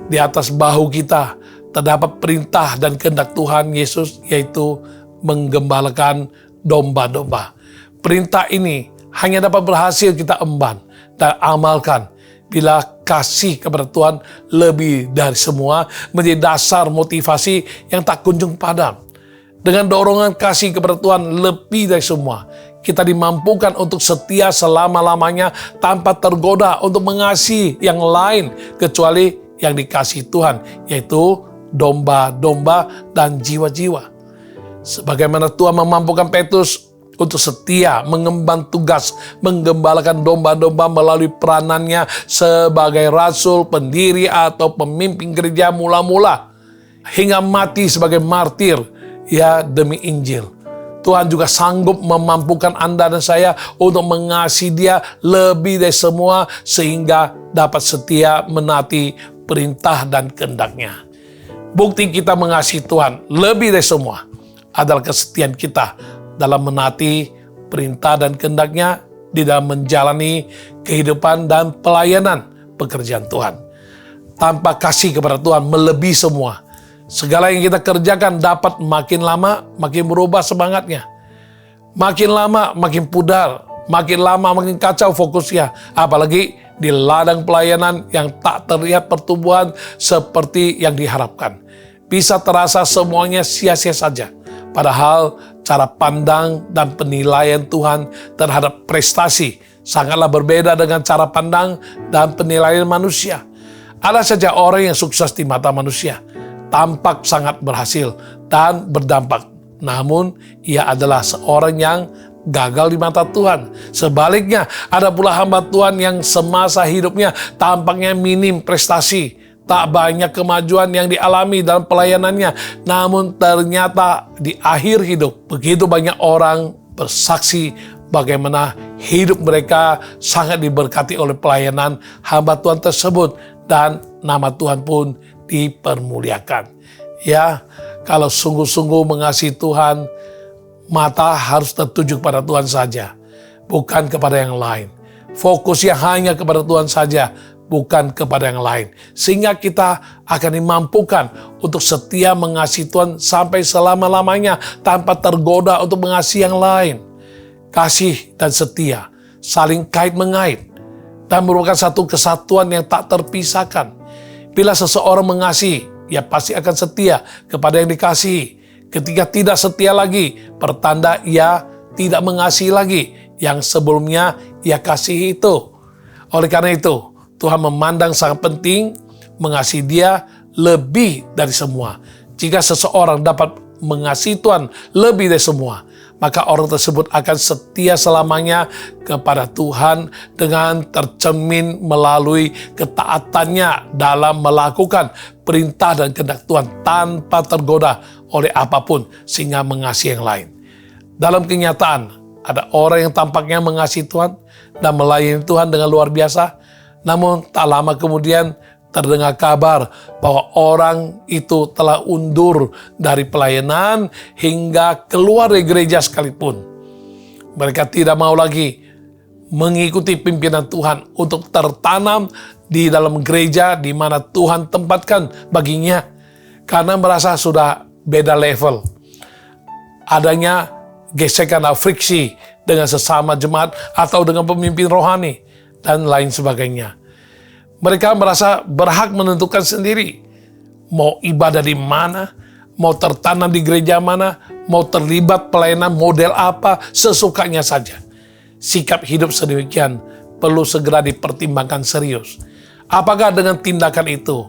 di atas bahu kita terdapat perintah dan kehendak Tuhan Yesus, yaitu menggembalakan domba-domba. Perintah ini hanya dapat berhasil kita emban dan amalkan bila kasih kepada Tuhan lebih dari semua menjadi dasar motivasi yang tak kunjung padam. Dengan dorongan kasih kepada Tuhan lebih dari semua, kita dimampukan untuk setia selama-lamanya tanpa tergoda untuk mengasihi yang lain kecuali yang dikasihi Tuhan, yaitu domba-domba dan jiwa-jiwa. Sebagaimana Tuhan memampukan Petrus untuk setia mengemban tugas menggembalakan domba-domba melalui peranannya sebagai rasul, pendiri, atau pemimpin gereja mula-mula, hingga mati sebagai martir ya demi Injil. Tuhan juga sanggup memampukan Anda dan saya untuk mengasihi Dia lebih dari semua sehingga dapat setia menaati perintah dan kehendak-Nya. Bukti kita mengasihi Tuhan lebih dari semua adalah kesetiaan kita dalam menaati perintah dan kehendak-Nya di dalam menjalani kehidupan dan pelayanan pekerjaan Tuhan. Tanpa kasih kepada Tuhan melebihi semua, segala yang kita kerjakan dapat makin lama makin berubah semangatnya. Makin lama makin pudar, makin lama makin kacau fokusnya. Apalagi di ladang pelayanan yang tak terlihat pertumbuhan seperti yang diharapkan. Bisa terasa semuanya sia-sia saja. Padahal cara pandang dan penilaian Tuhan terhadap prestasi sangatlah berbeda dengan cara pandang dan penilaian manusia. Ada saja orang yang sukses di mata manusia, tampak sangat berhasil dan berdampak. Namun, ia adalah seorang yang gagal di mata Tuhan. Sebaliknya, ada pula hamba Tuhan yang semasa hidupnya tampaknya minim prestasi, tak banyak kemajuan yang dialami dalam pelayanannya. Namun ternyata di akhir hidup, begitu banyak orang bersaksi bagaimana hidup mereka sangat diberkati oleh pelayanan hamba Tuhan tersebut. Dan nama Tuhan pun dipermuliakan. Ya, kalau sungguh-sungguh mengasihi Tuhan, mata harus tertuju kepada Tuhan saja, bukan kepada yang lain. Fokusnya hanya kepada Tuhan saja, bukan kepada yang lain. Sehingga kita akan dimampukan untuk setia mengasihi Tuhan sampai selama-lamanya tanpa tergoda untuk mengasihi yang lain. Kasih dan setia saling kait-mengait dan merupakan satu kesatuan yang tak terpisahkan. Bila seseorang mengasihi, ia pasti akan setia kepada yang dikasihi. Ketika tidak setia lagi, pertanda ia tidak mengasihi lagi yang sebelumnya ia kasihi itu. Oleh karena itu, Tuhan memandang sangat penting mengasihi Dia lebih dari semua. Jika seseorang dapat mengasihi Tuhan lebih dari semua, maka orang tersebut akan setia selamanya kepada Tuhan dengan tercermin melalui ketaatannya dalam melakukan perintah dan kehendak Tuhan tanpa tergoda oleh apapun sehingga mengasihi yang lain. Dalam kenyataan, ada orang yang tampaknya mengasihi Tuhan dan melayani Tuhan dengan luar biasa, namun tak lama kemudian terdengar kabar bahwa orang itu telah undur dari pelayanan hingga keluar dari gereja sekalipun. Mereka tidak mau lagi mengikuti pimpinan Tuhan untuk tertanam di dalam gereja di mana Tuhan tempatkan baginya, karena merasa sudah beda level. Adanya gesekan atau friksi dengan sesama jemaat atau dengan pemimpin rohani dan lain sebagainya. Mereka merasa berhak menentukan sendiri mau ibadah di mana, mau tertanam di gereja mana, mau terlibat pelayanan model apa, sesukanya saja. Sikap hidup sedemikian perlu segera dipertimbangkan serius. Apakah dengan tindakan itu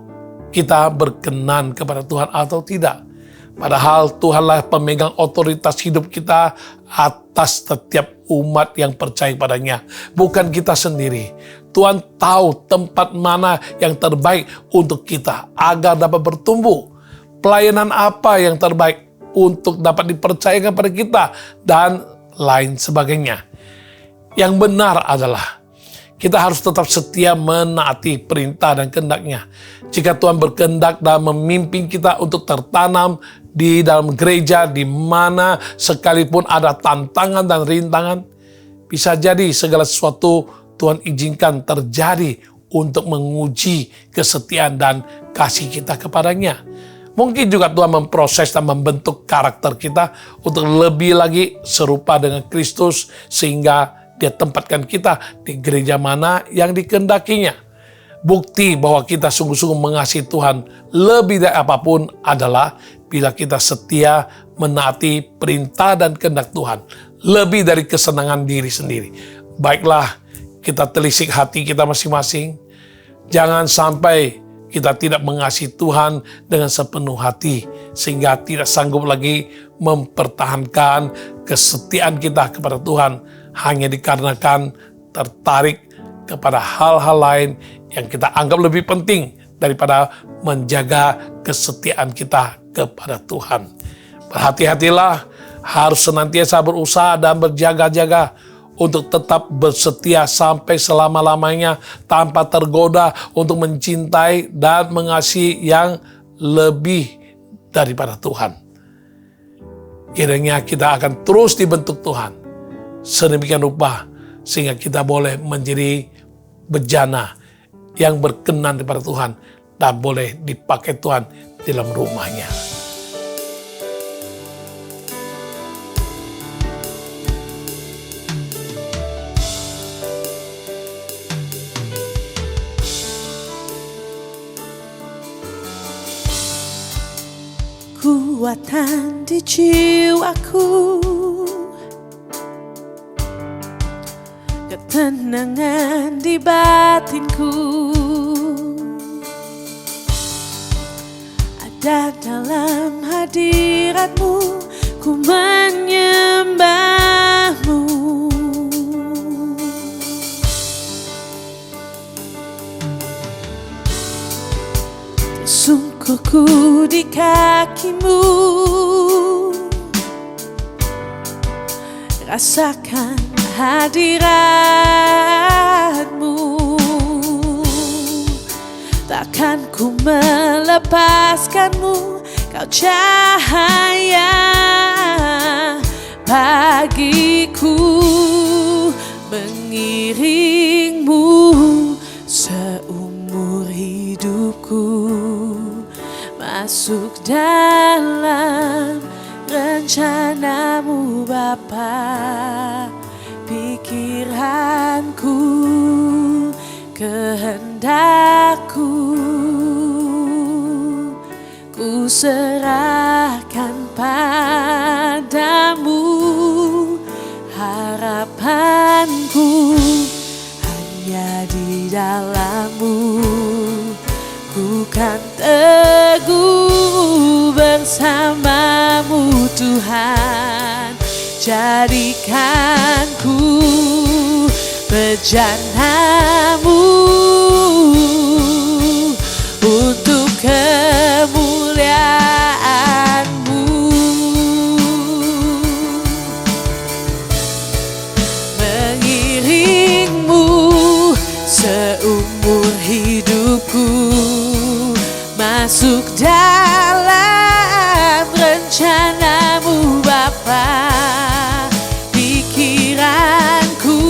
kita berkenan kepada Tuhan atau tidak? Padahal Tuhanlah pemegang otoritas hidup kita atas setiap umat yang percaya padanya, bukan kita sendiri. Tuhan tahu tempat mana yang terbaik untuk kita agar dapat bertumbuh. Pelayanan apa yang terbaik untuk dapat dipercayakan pada kita dan lain sebagainya. Yang benar adalah kita harus tetap setia menaati perintah dan kehendak-Nya. Jika Tuhan berkehendak dan memimpin kita untuk tertanam di dalam gereja di mana sekalipun ada tantangan dan rintangan, bisa jadi segala sesuatu Tuhan izinkan terjadi untuk menguji kesetiaan dan kasih kita kepadanya. Mungkin juga Tuhan memproses dan membentuk karakter kita untuk lebih lagi serupa dengan Kristus sehingga Dia tempatkan kita di gereja mana yang dikehendakinya. Bukti bahwa kita sungguh-sungguh mengasihi Tuhan lebih dari apapun adalah bila kita setia menaati perintah dan kehendak Tuhan lebih dari kesenangan diri sendiri. Baiklah, kita telisik hati kita masing-masing. Jangan sampai kita tidak mengasihi Tuhan dengan sepenuh hati sehingga tidak sanggup lagi mempertahankan kesetiaan kita kepada Tuhan hanya dikarenakan tertarik kepada hal-hal lain yang kita anggap lebih penting daripada menjaga kesetiaan kita kepada Tuhan. Berhati-hatilah, harus senantiasa berusaha dan berjaga-jaga untuk tetap bersetia sampai selama-lamanya tanpa tergoda untuk mencintai dan mengasihi yang lebih daripada Tuhan. Kiranya kita akan terus dibentuk Tuhan sedemikian rupa sehingga kita boleh menjadi bejana yang berkenan kepada Tuhan dan boleh dipakai Tuhan di dalam rumahnya. Kuatan di jiwaku, ketenangan di batinku, ada dalam hadirat-Mu, ku menyembah-Mu. Ku di kakimu, rasakan hadiratmu. Takkan ku melepaskanmu, kau cahaya bagiku, mengiringmu seumur hidupku, masuk dalam rencanamu Bapa. Pikiranku, kehendakku, ku serahkan padamu. Harapanku hanya di dalam-Mu, ku kan teguh bersama-Mu Tuhan. Jadikan ku bejana-Mu untuk kemuliaan-Mu. Mengiringmu seumur hidupku, masuk dalam rencana-Mu Bapa. Pikiranku,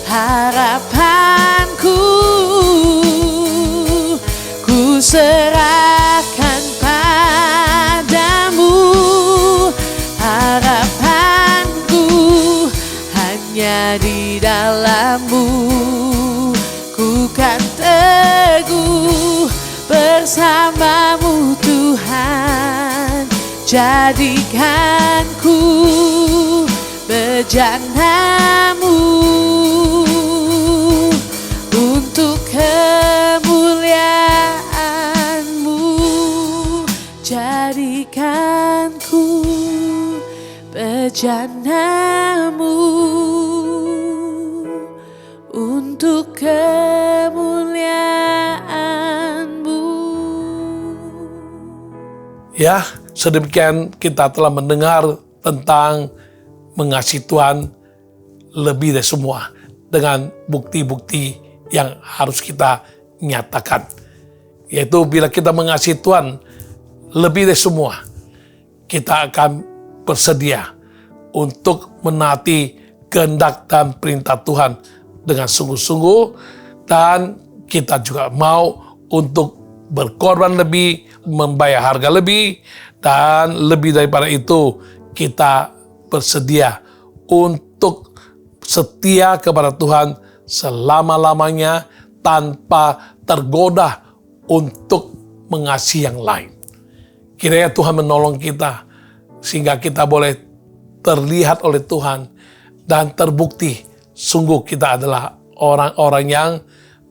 harapanku, ku serahkan padamu. Harapanku hanya di dalam-Mu, ku kan teguh bersama-Mu Tuhan. Jadikan ku bejana-Mu untuk kemuliaan-Mu. Jadikan ku bejana-Mu untuk kemuliaan-Mu. Ya, sedemikian kita telah mendengar tentang mengasihi Tuhan lebih dari semua, dengan bukti-bukti yang harus kita nyatakan. Yaitu bila kita mengasihi Tuhan lebih dari semua, kita akan bersedia untuk menaati kehendak dan perintah Tuhan dengan sungguh-sungguh, dan kita juga mau untuk berkorban lebih, membayar harga lebih, dan lebih daripada itu kita bersedia untuk setia kepada Tuhan selama-lamanya tanpa tergoda untuk mengasihi yang lain. Kiranya Tuhan menolong kita sehingga kita boleh terlihat oleh Tuhan dan terbukti sungguh kita adalah orang-orang yang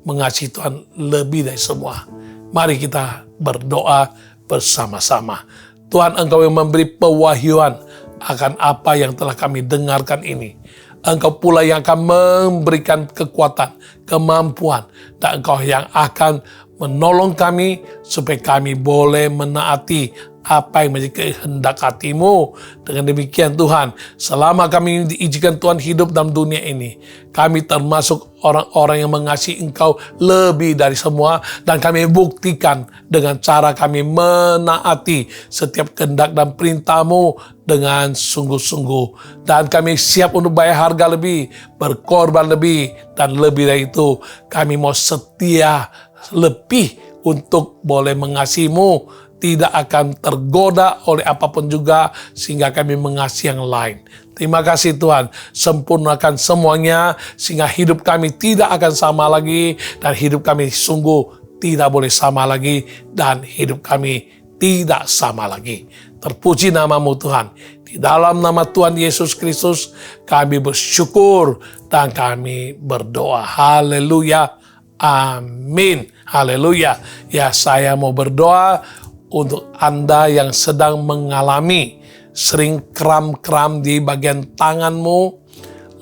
mengasihi Tuhan lebih dari semua. Mari kita berdoa bersama-sama. Tuhan, Engkau yang memberi pewahyuan akan apa yang telah kami dengarkan ini. Engkau pula yang akan memberikan kekuatan, kemampuan, dan Engkau yang akan menolong kami supaya kami boleh menaati apa yang menjadi kehendak hati-Mu. Dengan demikian Tuhan, selama kami diizinkan Tuhan hidup dalam dunia ini, kami termasuk orang-orang yang mengasihi Engkau lebih dari semua, dan kami buktikan dengan cara kami menaati setiap kehendak dan perintah-Mu dengan sungguh-sungguh. Dan kami siap untuk bayar harga lebih, berkorban lebih, dan lebih dari itu kami mau setia lebih untuk boleh mengasihi-Mu, tidak akan tergoda oleh apapun juga, sehingga kami mengasihi yang lain. Terima kasih Tuhan, sempurnakan semuanya sehingga hidup kami tidak akan sama lagi, dan hidup kami sungguh tidak boleh sama lagi, dan hidup kami tidak sama lagi. Terpuji nama-Mu Tuhan. Di dalam nama Tuhan Yesus Kristus kami bersyukur dan kami berdoa. Haleluya. Amin. Haleluya. Ya, saya mau berdoa untuk Anda yang sedang mengalami sering kram-kram di bagian tanganmu,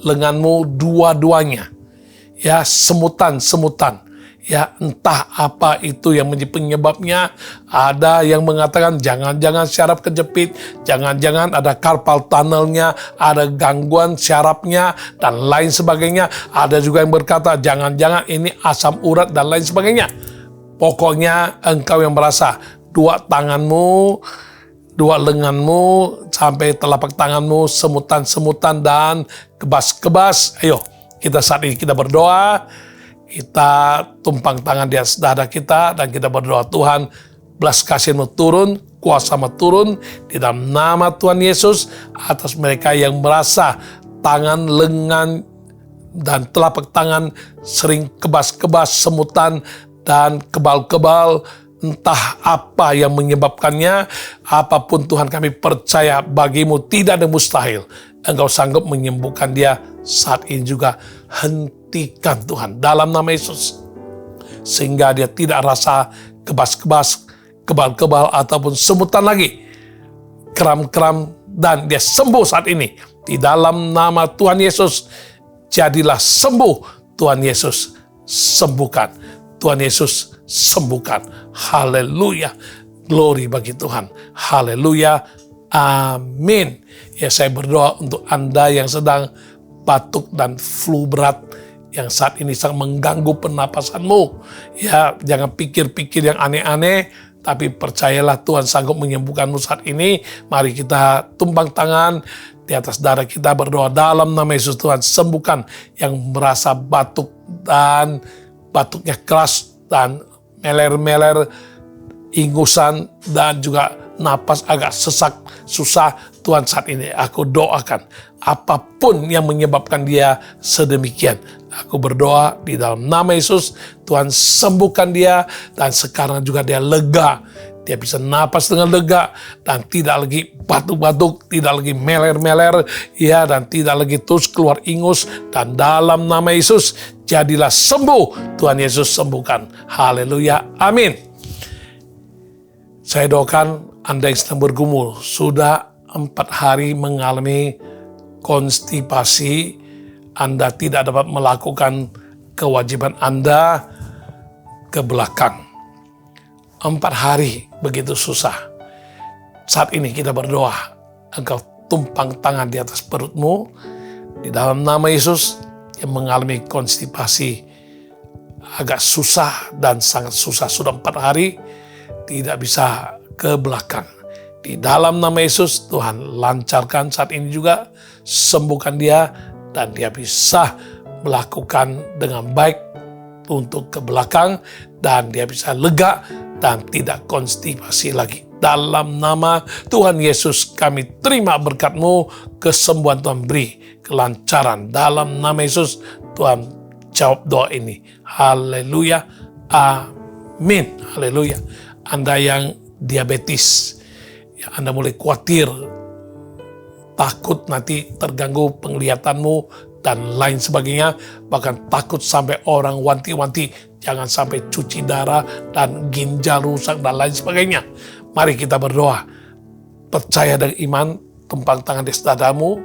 lenganmu, dua-duanya. Ya, semutan-semutan. Ya, entah apa itu yang menjadi penyebabnya. Ada yang mengatakan jangan-jangan syaraf kejepit, jangan-jangan ada carpal tunnelnya, ada gangguan syarafnya, dan lain sebagainya. Ada juga yang berkata jangan-jangan ini asam urat dan lain sebagainya. Pokoknya engkau yang merasa dua tanganmu, dua lenganmu, sampai telapak tanganmu semutan-semutan dan kebas-kebas. Ayo, kita saat ini kita berdoa. Kita tumpang tangan di atas dada kita dan kita berdoa, Tuhan, belas kasih-Mu turun, kuasa-Mu turun di dalam nama Tuhan Yesus atas mereka yang merasa tangan, lengan, dan telapak tangan sering kebas-kebas, semutan, dan kebal-kebal. Entah apa yang menyebabkannya, apapun Tuhan kami percaya bagi-Mu tidak ada mustahil. Engkau sanggup menyembuhkan dia saat ini juga. Hentikan Tuhan dalam nama Yesus. Sehingga dia tidak rasa kebas-kebas, kebal-kebal ataupun semutan lagi. Kram-kram dan dia sembuh saat ini. Di dalam nama Tuhan Yesus, jadilah sembuh. Tuhan Yesus sembuhkan. Tuhan Yesus sembuhkan. Haleluya. Glory bagi Tuhan. Haleluya. Amin. Ya, saya berdoa untuk Anda yang sedang batuk dan flu berat yang saat ini sangat mengganggu pernapasanmu. Ya, jangan pikir-pikir yang aneh-aneh, tapi percayalah Tuhan sanggup menyembuhkanmu saat ini. Mari kita tumpang tangan di atas dada kita berdoa dalam nama Yesus. Tuhan sembuhkan yang merasa batuk dan batuknya keras dan meler-meler, ingusan dan juga napas agak sesak, susah. Tuhan saat ini aku doakan apapun yang menyebabkan dia sedemikian. Aku berdoa di dalam nama Yesus, Tuhan sembuhkan dia dan sekarang juga dia lega. Dia bisa napas dengan lega dan tidak lagi batuk-batuk, tidak lagi meler-meler, ya, dan tidak lagi terus keluar ingus. Dan dalam nama Yesus jadilah sembuh. Tuhan Yesus sembuhkan. Haleluya. Amin. Saya doakan Anda yang sedang bergumul, sudah 4 hari mengalami konstipasi, Anda tidak dapat melakukan kewajiban Anda ke belakang. 4 hari begitu susah. Saat ini kita berdoa, engkau tumpang tangan di atas perutmu, di dalam nama Yesus yang mengalami konstipasi, agak susah dan sangat susah, sudah 4 hari, tidak bisa ke belakang. Di dalam nama Yesus, Tuhan lancarkan saat ini juga, sembuhkan dia, dan dia bisa melakukan dengan baik untuk ke belakang, dan dia bisa lega dan tidak konstipasi lagi. Dalam nama Tuhan Yesus kami terima berkat-Mu, kesembuhan Tuhan beri, kelancaran. Dalam nama Yesus Tuhan jawab doa ini. Haleluya. Amin. Haleluya. Anda yang diabetes, Anda mulai khawatir, takut nanti terganggu penglihatanmu dan lain sebagainya, bahkan takut sampai orang wanti-wanti, jangan sampai cuci darah dan ginjal rusak dan lain sebagainya. Mari kita berdoa, percaya dengan iman, tumpang tangan di dadamu,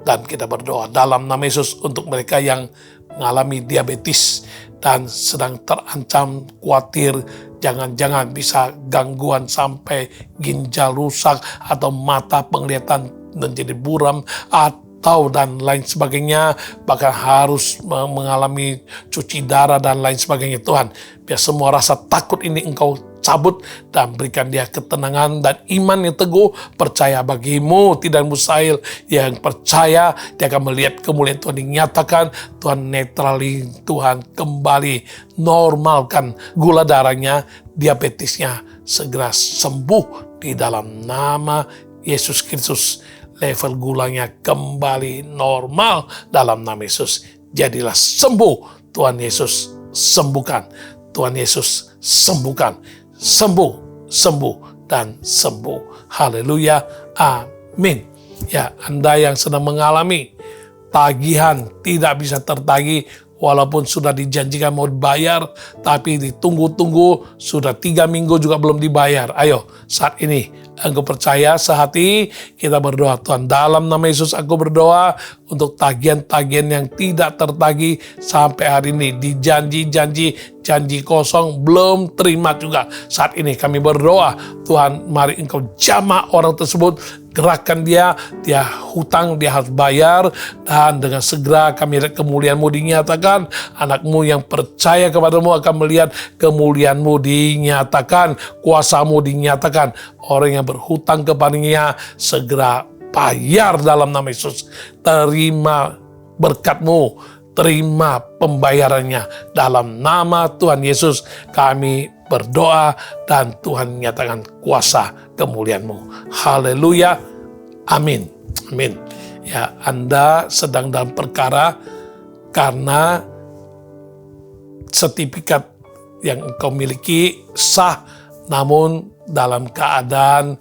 dan kita berdoa dalam nama Yesus untuk mereka yang mengalami diabetes dan sedang terancam khawatir, jangan-jangan bisa gangguan sampai ginjal rusak atau mata penglihatan menjadi buram atau dan lain sebagainya, bahkan harus mengalami cuci darah dan lain sebagainya. Tuhan, biar semua rasa takut ini Engkau cabut dan berikan dia ketenangan dan iman yang teguh, percaya bagi-Mu tidak mustahil. Yang percaya dia akan melihat kemuliaan Tuhan dinyatakan. Tuhan netrali, Tuhan kembali normalkan gula darahnya, diabetesnya segera sembuh di dalam nama Yesus Kristus. Level gulanya kembali normal dalam nama Yesus. Jadilah sembuh. Tuhan Yesus sembuhkan. Tuhan Yesus sembuhkan. Sembuh, sembuh, dan sembuh. Haleluya. Amin. Ya, Anda yang sedang mengalami tagihan tidak bisa tertagih, walaupun sudah dijanjikan mau dibayar, tapi ditunggu-tunggu, sudah 3 minggu juga belum dibayar. Ayo, saat ini Engkau percaya sehati, kita berdoa Tuhan. Dalam nama Yesus aku berdoa untuk tagihan-tagihan yang tidak tertagih sampai hari ini. Janji kosong belum terima juga. Saat ini kami berdoa, Tuhan mari Engkau jamah orang tersebut, gerakkan dia hutang dia harus bayar, dan dengan segera kami lihat kemuliaan-Mu dinyatakan. Anak-Mu yang percaya kepadamu akan melihat kemuliaan-Mu dinyatakan, kuasa-Mu dinyatakan. Orang yang berhutang kepadanya segera bayar dalam nama Yesus. Terima berkat-Mu, terima pembayarannya. Dalam nama Tuhan Yesus kami berdoa dan Tuhan nyatakan kuasa kemuliaan-Mu. Haleluya. Amin. Amin. Ya, Anda sedang dalam perkara karena sertifikat yang engkau miliki sah, namun dalam keadaan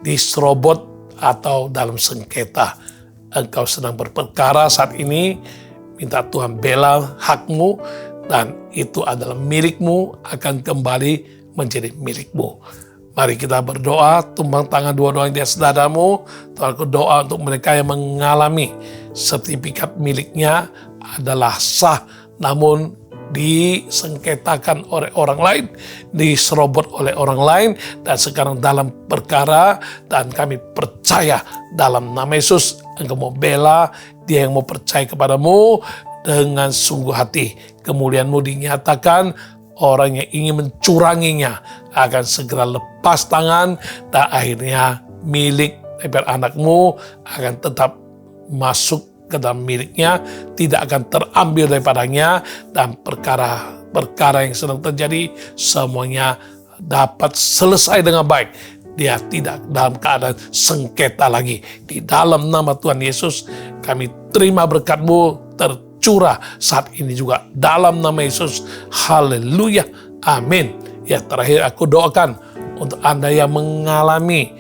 diserobot atau dalam sengketa. Engkau sedang berperkara saat ini, minta Tuhan bela hakmu, dan itu adalah milikmu, akan kembali menjadi milikmu. Mari kita berdoa, tumpang tangan dua-dua di atas dadamu. Tuhan, aku doa untuk mereka yang mengalami sertifikat miliknya adalah sah, namun disengketakan oleh orang lain, diserobot oleh orang lain, dan sekarang dalam perkara, dan kami percaya dalam nama Yesus, Engkau mau bela dia yang mau percaya kepadamu dengan sungguh hati. Kemuliaan-Mu dinyatakan, orang yang ingin mencuranginya akan segera lepas tangan, dan akhirnya milik daripada anak-Mu akan tetap masuk ke dalam miliknya, tidak akan terambil daripadanya, dan perkara yang sedang terjadi semuanya dapat selesai dengan baik. Dia tidak dalam keadaan sengketa lagi. Di dalam nama Tuhan Yesus kami terima berkat-Mu tercurah saat ini juga dalam nama Yesus. Haleluya. Amin. Ya, terakhir aku doakan untuk Anda yang mengalami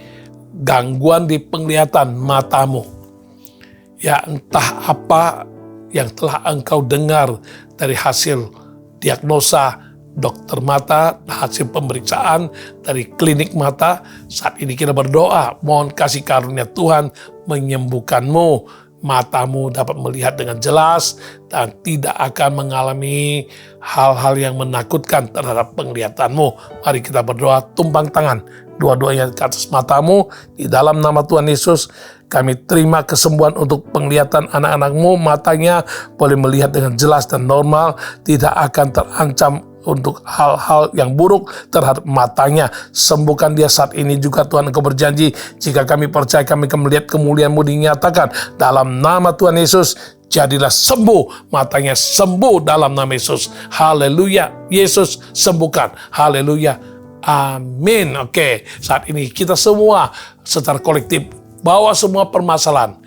gangguan di penglihatan matamu. Ya, entah apa yang telah engkau dengar dari hasil diagnosa dokter mata, hasil pemeriksaan dari klinik mata, saat ini kita berdoa, mohon kasih karunia Tuhan menyembuhkanmu. Matamu dapat melihat dengan jelas dan tidak akan mengalami hal-hal yang menakutkan terhadap penglihatanmu. Mari kita berdoa, tumpang tangan dua-duanya ke atas matamu. Di dalam nama Tuhan Yesus, kami terima kesembuhan untuk penglihatan anak-anakmu. Matanya boleh melihat dengan jelas dan normal, tidak akan terancam untuk hal-hal yang buruk terhadap matanya. Sembuhkan dia saat ini juga Tuhan. Engkau berjanji, jika kami percaya kami akan melihat kemuliaan-Mu dinyatakan. Dalam nama Tuhan Yesus, jadilah sembuh. Matanya sembuh dalam nama Yesus. Haleluya. Yesus sembuhkan. Haleluya. Amin. Oke, saat ini kita semua secara kolektif bawa semua permasalahan,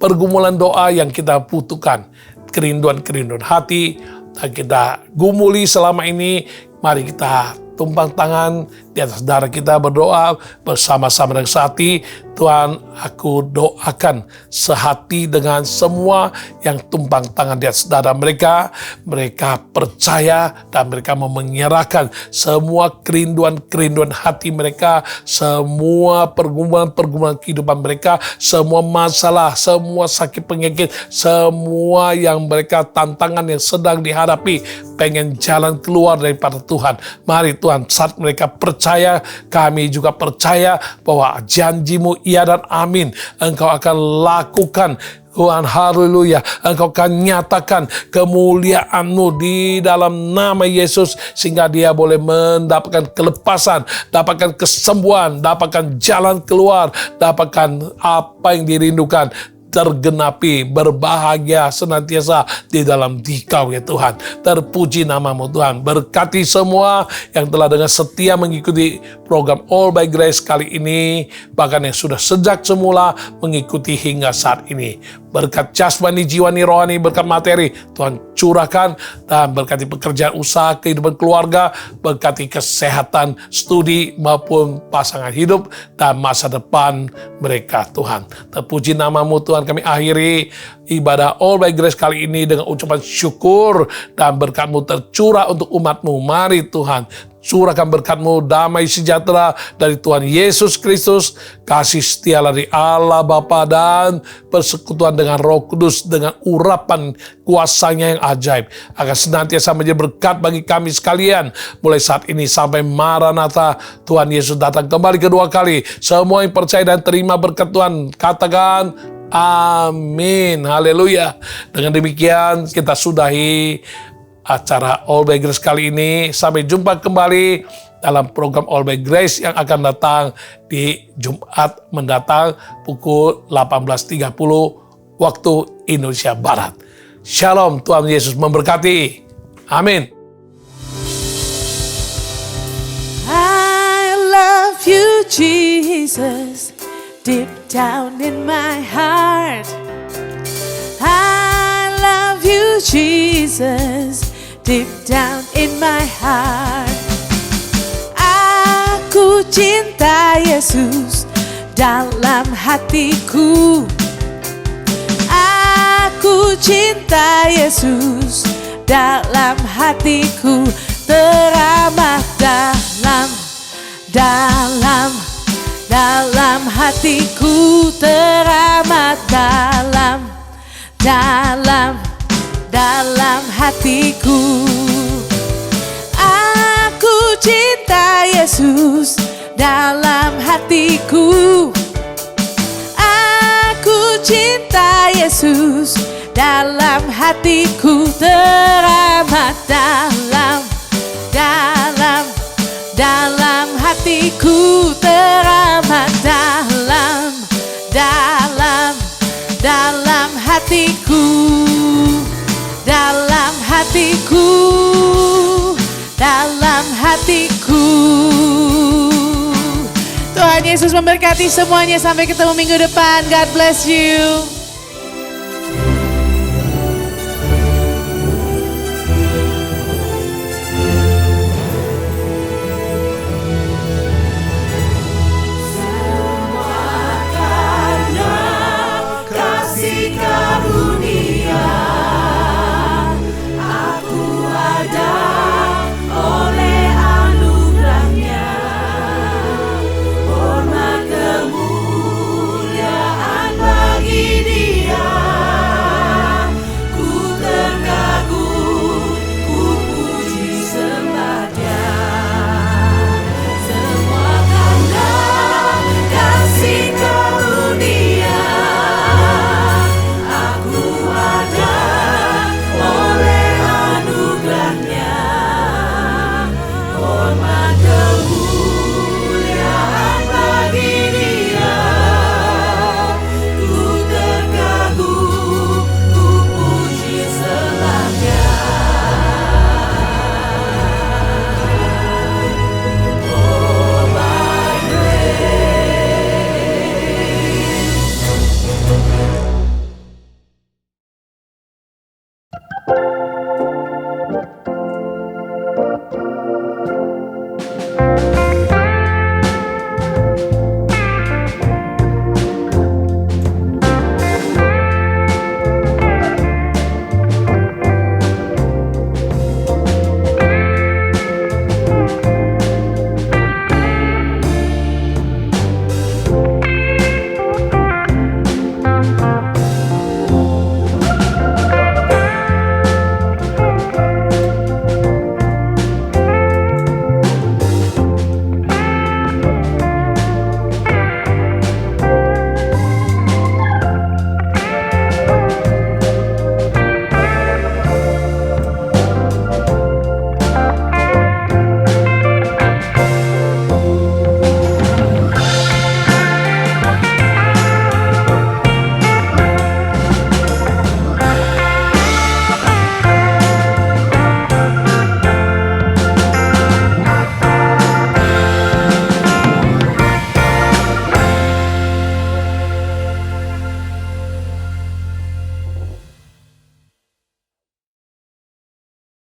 pergumulan doa yang kita butuhkan, kerinduan-kerinduan hati, dan kita gumuli selama ini. Mari kita tumpang tangan di atas dada kita, berdoa bersama-sama dengan sehati. Tuhan, aku doakan sehati dengan semua yang tumpang tangan di atas dada mereka. Mereka percaya dan mereka mau menyerahkan semua kerinduan-kerinduan hati mereka, semua pergumulan-pergumulan kehidupan mereka, semua masalah, semua sakit penyakit, semua yang mereka tantangan yang sedang dihadapi, pengen jalan keluar daripada Tuhan. Mari Tuhan, saat mereka percaya, kami juga percaya bahwa janji-Mu iya dan amin. Engkau akan lakukan, Tuhan, haleluya. Engkau akan nyatakan kemuliaan-Mu di dalam nama Yesus, sehingga dia boleh mendapatkan kelepasan, dapatkan kesembuhan, dapatkan jalan keluar, dapatkan apa yang dirindukan, tergenapi, berbahagia senantiasa di dalam Dikau ya Tuhan. Terpuji nama-Mu Tuhan. Berkati semua yang telah dengan setia mengikuti program All by Grace kali ini, bahkan yang sudah sejak semula mengikuti hingga saat ini. Berkat jasmani, jiwani, rohani, berkat materi Tuhan curahkan, dan berkati pekerjaan usaha, kehidupan keluarga, berkati kesehatan, studi maupun pasangan hidup dan masa depan mereka Tuhan. Terpuji nama-Mu Tuhan. Kami akhiri ibadah All by Grace kali ini dengan ucapan syukur dan berkat-Mu tercurah untuk umat-Mu. Mari Tuhan, Surahkan berkat-Mu, damai sejahtera dari Tuhan Yesus Kristus, kasih setia dari Allah Bapa dan persekutuan dengan Roh Kudus, dengan urapan kuasa-Nya yang ajaib, akan senantiasa menjadi berkat bagi kami sekalian, mulai saat ini sampai Maranatha, Tuhan Yesus datang kembali kedua kali. Semua yang percaya dan terima berkat Tuhan, katakan amin. Haleluya. Dengan demikian kita sudahi acara All by Grace kali ini. Sampai jumpa kembali dalam program All by Grace yang akan datang di Jumat mendatang pukul 18.30 waktu Indonesia Barat. Shalom, Tuhan Yesus memberkati. Amin. I love you, Jesus, deep down in my heart. I love you, Jesus, deep down in my heart. Aku cinta Yesus dalam hatiku. Aku cinta Yesus dalam hatiku, teramat dalam hatiku, teramat dalam hatiku. Aku cinta Yesus dalam hatiku. Aku cinta Yesus dalam hatiku, teramat dalam hatiku, teramat dalam hatiku, dalam hatiku, dalam hatiku. Tuhan Yesus memberkati semuanya, sampai ketemu minggu depan. God bless you.